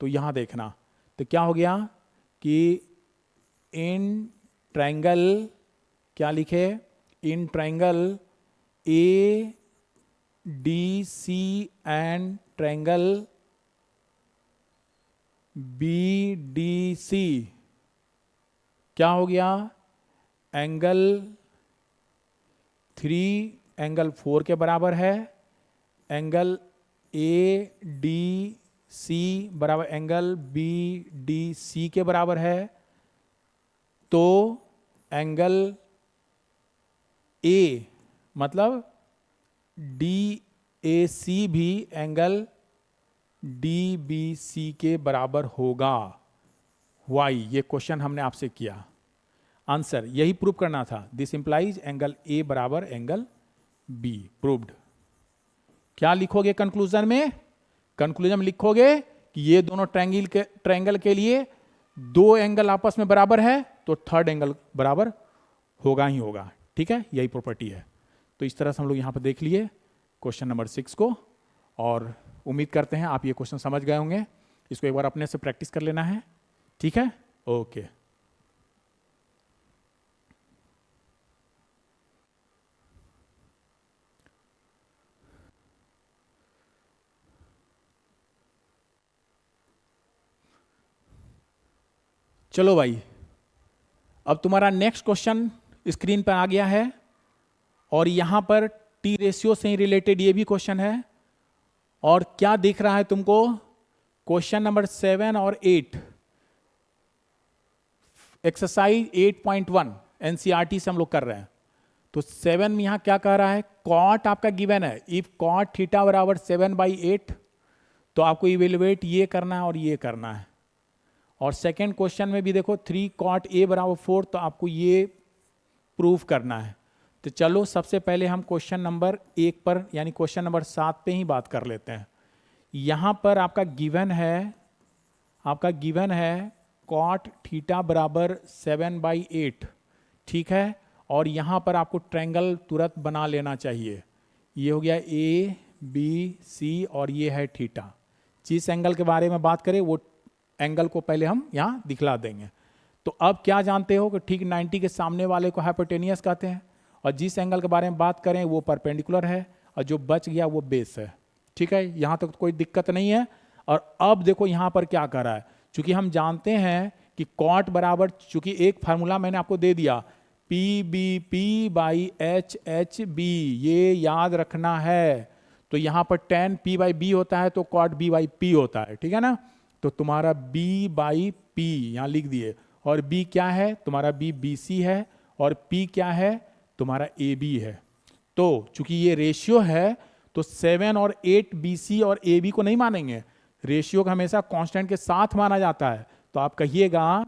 तो यहां देखना, तो क्या हो गया कि इन ट्रायंगल, क्या लिखे, in triangle A D C and triangle B D C, क्या हो गया, एंगल 3 एंगल 4 के बराबर है, एंगल ए डी सी बराबर एंगल बी डी सी के बराबर है, तो एंगल ए मतलब डी ए सी भी एंगल डी बी सी के बराबर होगा। वाई, ये क्वेश्चन हमने आपसे किया, आंसर यही प्रूव करना था। दिस इंप्लाइज एंगल ए बराबर एंगल बी, प्रूव्ड। क्या लिखोगे कंक्लूजन में, कंक्लूजन में लिखोगे कि ये दोनों ट्रायंगल के लिए दो एंगल आपस में बराबर है तो 3rd एंगल बराबर होगा ही होगा, ठीक है, यही प्रॉपर्टी है। तो इस तरह से हम लोग यहां पर देख लिए क्वेश्चन नंबर 6 को, और उम्मीद करते हैं आप ये क्वेश्चन समझ गए होंगे। इसको एक बार अपने से प्रैक्टिस कर लेना है, ठीक है, ओके। चलो भाई, अब तुम्हारा नेक्स्ट क्वेश्चन स्क्रीन पर आ गया है और यहां पर टी रेशियो से रिलेटेड ये भी क्वेश्चन है। और क्या दिख रहा है तुमको, क्वेश्चन नंबर 7 और 8, एक्सरसाइज 8.1 एनसीईआरटी से हम लोग कर रहे हैं। तो 7 में यहां क्या कह रहा है, कॉट आपका गिवन है, इफ कॉट थीटा बराबर 7/8, तो आपको इवेलुएट ये करना है और ये करना है। और सेकेंड क्वेश्चन में भी देखो 3 cot A बराबर 4, तो आपको ये प्रूफ करना है। तो चलो सबसे पहले हम क्वेश्चन नंबर 1 पर यानी क्वेश्चन नंबर 7 पे ही बात कर लेते हैं। यहाँ पर आपका गिवन है cot थीटा बराबर 7/8, ठीक है। और यहाँ पर आपको ट्रायंगल तुरंत बना लेना चाहिए। ये हो गया A B C और ये है थीटा। जिस एंगल के बारे में बात करें वो एंगल को पहले हम यहाँ दिखला देंगे। तो अब क्या जानते हो कि ठीक 90 के सामने वाले को हाइपोटेनियस कहते हैं, और जिस एंगल के बारे में बात करें वो परपेंडिकुलर है, और जो बच गया वो बेस है, ठीक है। यहाँ तक तो कोई दिक्कत नहीं है। और अब देखो यहाँ पर क्या कर रहा है, चूंकि हम जानते हैं कि cot बराबर, चूंकि एक फार्मूला मैंने आपको दे दिया PBP/HHB, ये याद रखना है। तो यहाँ पर tan P/B होता है तो cot B/P होता है, ठीक है ना। तो तुम्हारा B/P यहाँ लिख दिए, और B क्या है तुम्हारा, B BC है, और P क्या है तुम्हारा AB है। तो चूंकि ये रेशियो है तो 7 और 8 BC और AB को नहीं मानेंगे, रेशियो को हमेशा कांस्टेंट के साथ माना जाता है। तो आप कहिएगा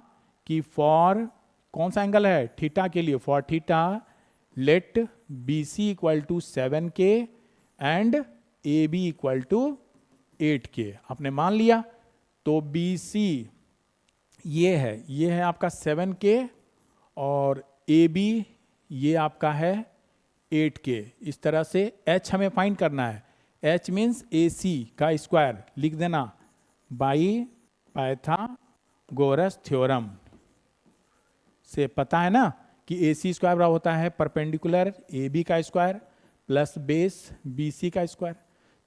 कि फॉर कौन सा एंगल है, थीटा के लिए, for theta let BC equal to 7K and AB equal to 8K। आपने मान लिया। तो BC ये है आपका 7K, और AB ये आपका है 8K। इस तरह से H हमें फाइंड करना है। H मीन्स AC का स्क्वायर, लिख देना बाई पाइथागोरस थ्योरम से पता है ना कि AC स्क्वायर बराबर होता है परपेंडिकुलर AB का स्क्वायर प्लस बेस BC का स्क्वायर।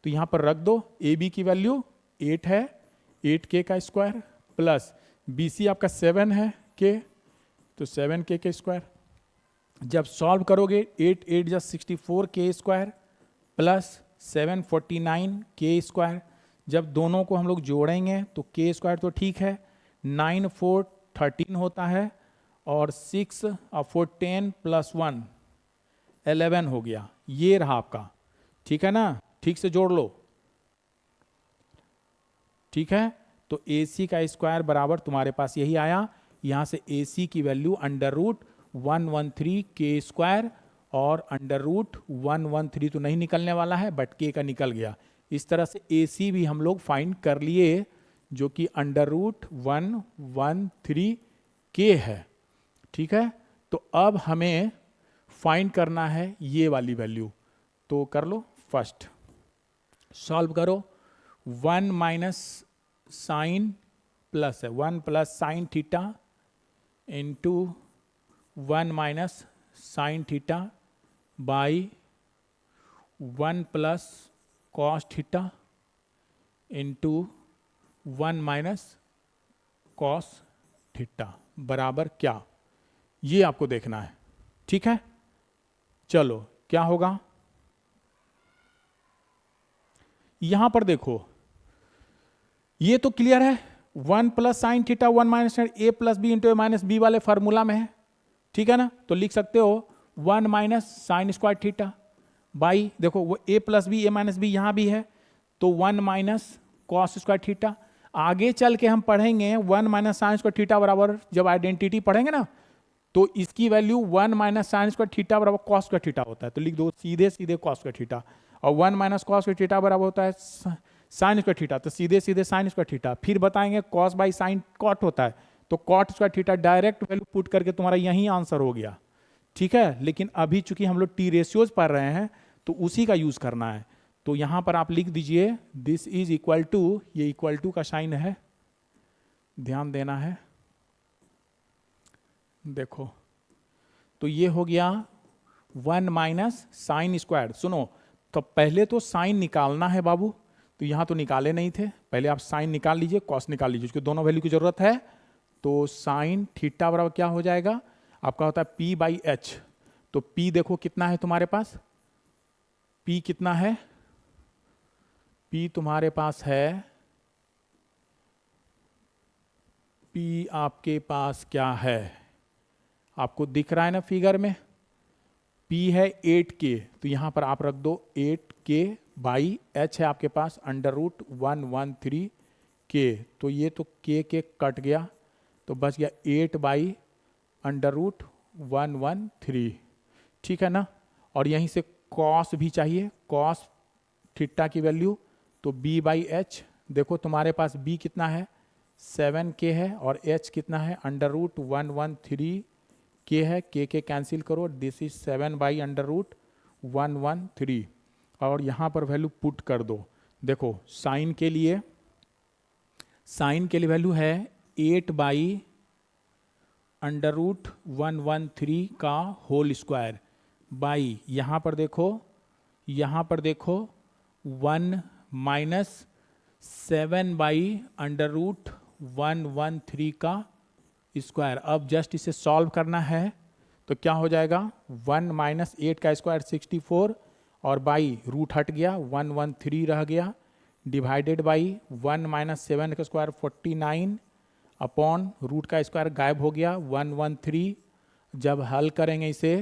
तो यहाँ पर रख दो, AB की वैल्यू 8 है, 8K का स्क्वायर, प्लस BC आपका 7 है K, तो 7K के स्क्वायर। जब सॉल्व करोगे 8 8 जा 64K square plus 749K square. जब दोनों को हम लोग जोड़ेंगे तो K स्क्वायर तो ठीक है, 9 4 13 होता है, और 6 और 4 10 प्लस 1 11 हो गया। ये रहा आपका, ठीक है ना, ठीक से जोड़ लो, ठीक है। तो AC का स्क्वायर बराबर तुम्हारे पास यही आया। यहां से AC की वैल्यू √113K स्क्वायर, और √113 तो नहीं निकलने वाला है बट K का निकल गया। इस तरह से AC भी हम लोग फाइंड कर लिए, जो कि √113K है, ठीक है। तो अब हमें फाइंड करना है ये वाली वैल्यू, तो कर लो। फर्स्ट सॉल्व करो, 1 माइनस साइन प्लस है 1 plus sine theta into 1 minus sine theta by 1 plus cos theta into 1 minus cos theta बराबर क्या, ये आपको देखना है, ठीक है। चलो क्या होगा, यहां पर देखो ये तो क्लियर है, 1 plus sine theta 1 minus A plus B into A minus B वाले फॉर्मूला में है, ठीक है ना। तो लिख सकते हो 1 minus sine square theta by, देखो वो A plus B A minus B यहां भी है, तो 1 माइनस कॉस स्क्वायर थीटा। आगे चल के हम पढ़ेंगे 1 माइनस साइन स्क्वायर थीटा बराबर, जब आइडेंटिटी पढ़ेंगे ना, तो इसकी value 1 minus sine square theta बराबर कॉस स्क्वायर थीटा होता है। तो लिख दो सीधे सीधे कॉस स्क्वायर थीटा, और 1 माइनस कॉस स्क्वायर थीटा बराबर होता है साइन स्क्वायर थीटा, तो सीधे सीधे साइन स्क्वायर थीटा। फिर बताएंगे कॉस बाई साइन कॉट होता है, तो cot square theta direct value put करके तुम्हारा यही आंसर हो गया, ठीक है। लेकिन अभी चूंकि हम लोग टी रेशियोज पढ़ रहे हैं तो उसी का यूज करना है। तो यहां पर आप लिख दीजिए दिस इज इक्वल टू, ये इक्वल टू का साइन है, ध्यान देना है, देखो। तो ये हो गया 1 माइनस साइन स्क्वायर। सुनो, तो पहले तो साइन निकालना है बाबू, तो यहां तो निकाले नहीं थे, पहले आप साइन निकाल लीजिए, कॉस निकाल लीजिए, उसके दोनों वैल्यू की जरूरत है। तो साइन थीटा बराबर क्या हो जाएगा आपका, होता है P/H। तो P देखो कितना है तुम्हारे पास, P कितना है, P तुम्हारे पास है, P आपके पास क्या है, आपको दिख रहा है ना फिगर में, P है 8K, तो यहां पर आप रख दो 8K बाई एच है आपके पास अंडर रूट 113 के, तो ये तो के कट गया तो बच गया 8 बाई अंडर रूट 113, ठीक है ना। और यहीं से कॉस भी चाहिए, कॉस थीटा की वैल्यू, तो b बाई एच, देखो तुम्हारे पास b कितना है 7k है और h कितना है अंडर रूट 113 के है, के कैंसिल करो, this is 7 by under root 113 और यहाँ पर वैल्यू पुट कर दो। देखो साइन के लिए वैल्यू है 8 बाई अंडर रूट 113 का होल स्क्वायर बाई यहाँ पर देखो 1 माइनस 7 बाई अंडर रूट 113 का स्क्वायर। अब जस्ट इसे सॉल्व करना है तो क्या हो जाएगा 1 माइनस 8 का स्क्वायर 64 और बाई रूट हट गया 113 रह गया, डिवाइडेड बाई 1 माइनस 7 का स्क्वायर 49 अपॉन रूट का स्क्वायर गायब हो गया 113। जब हल करेंगे इसे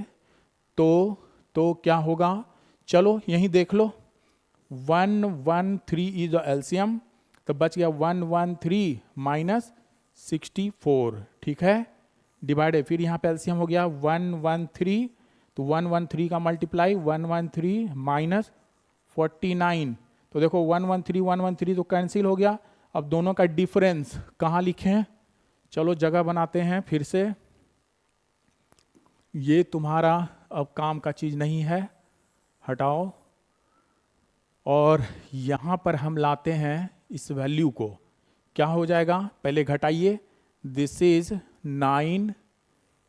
तो क्या होगा, चलो यहीं देख लो 113 इज द एलसीएम, तो बच गया 113 माइनस 64, ठीक है, डिवाइडेड, फिर यहाँ पे एलसीएम हो गया 113, तो 113 का मल्टीप्लाई 113 माइनस 49, तो देखो 113 तो कैंसिल हो गया। अब दोनों का डिफरेंस कहाँ लिखें, चलो जगह बनाते हैं फिर से, ये तुम्हारा अब काम का चीज नहीं है, हटाओ, और यहाँ पर हम लाते हैं इस वैल्यू को, क्या हो जाएगा पहले घटाइए, दिस इज 9,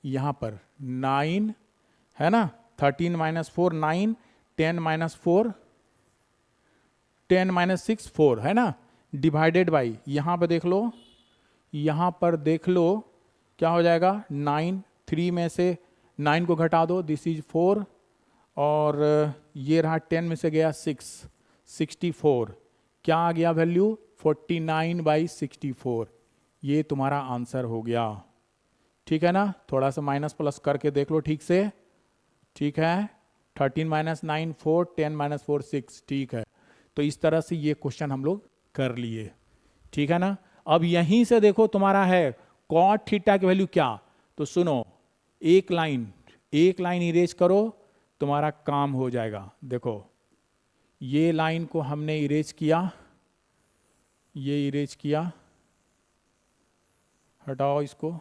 यहाँ पर 9 है ना, 13 माइनस 4 9, 10 माइनस 4 10 माइनस 6 4 है ना, डिवाइडेड बाई यहाँ पर देख लो क्या हो जाएगा 9, 3 में से 9 को घटा दो, दिस इज 4 और ये रहा 10 में से गया 6, 64, क्या आ गया वैल्यू 49 बाई 64, ये तुम्हारा आंसर हो गया, ठीक है ना। थोड़ा सा माइनस प्लस करके देख लो ठीक से, ठीक है, 13 माइनस 9 4, 10 माइनस 4 6, ठीक है। तो इस तरह से ये क्वेश्चन हम लोग कर लिए, ठीक है ना। अब यहीं से देखो तुम्हारा है कॉट थीटा की वैल्यू क्या, तो सुनो एक लाइन इरेज करो, तुम्हारा काम हो जाएगा। देखो ये लाइन को हमने इरेज किया, ये इरेज किया, हटाओ इसको,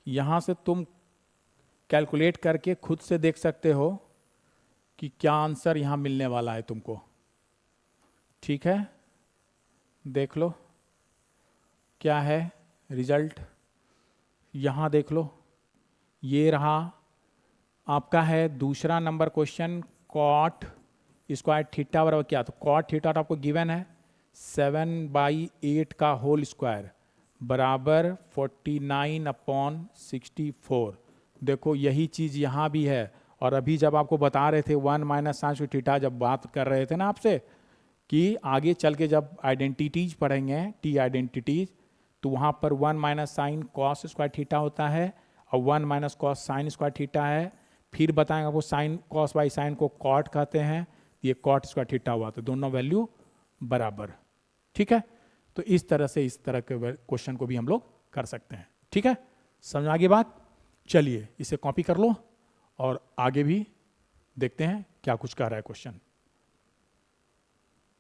यहां से तुम कैलकुलेट करके खुद से देख सकते हो कि क्या आंसर यहां मिलने वाला है तुमको, ठीक है, देख लो क्या है रिजल्ट, यहां देख लो, ये रहा आपका है दूसरा number question, cot square theta बराबर क्या, तो कॉट थीटा तो आपको गिवन है 7 बाई 8 का होल स्क्वायर बराबर 49 अपॉन 64, देखो यही चीज यहाँ भी है, और अभी जब आपको बता रहे थे 1 माइनस साइन थीटा, जब बात कर रहे थे ना आपसे कि आगे चल के जब आइडेंटिटीज पढ़ेंगे टी आइडेंटिटीज, तो वहाँ पर 1 minus sine cos square theta होता है और 1 minus cos sine square theta है, फिर बताएंगे आपको साइन कॉस बाई साइन को कॉट कहते हैं, ये कॉट स्क्वायर थीटा हुआ, तो दोनों वैल्यू बराबर, ठीक है। तो इस तरह के क्वेश्चन को भी हम लोग कर सकते हैं, ठीक है, समझ आ गई बात। चलिए इसे कॉपी कर लो और आगे भी देखते हैं क्या कुछ कह रहा है क्वेश्चन।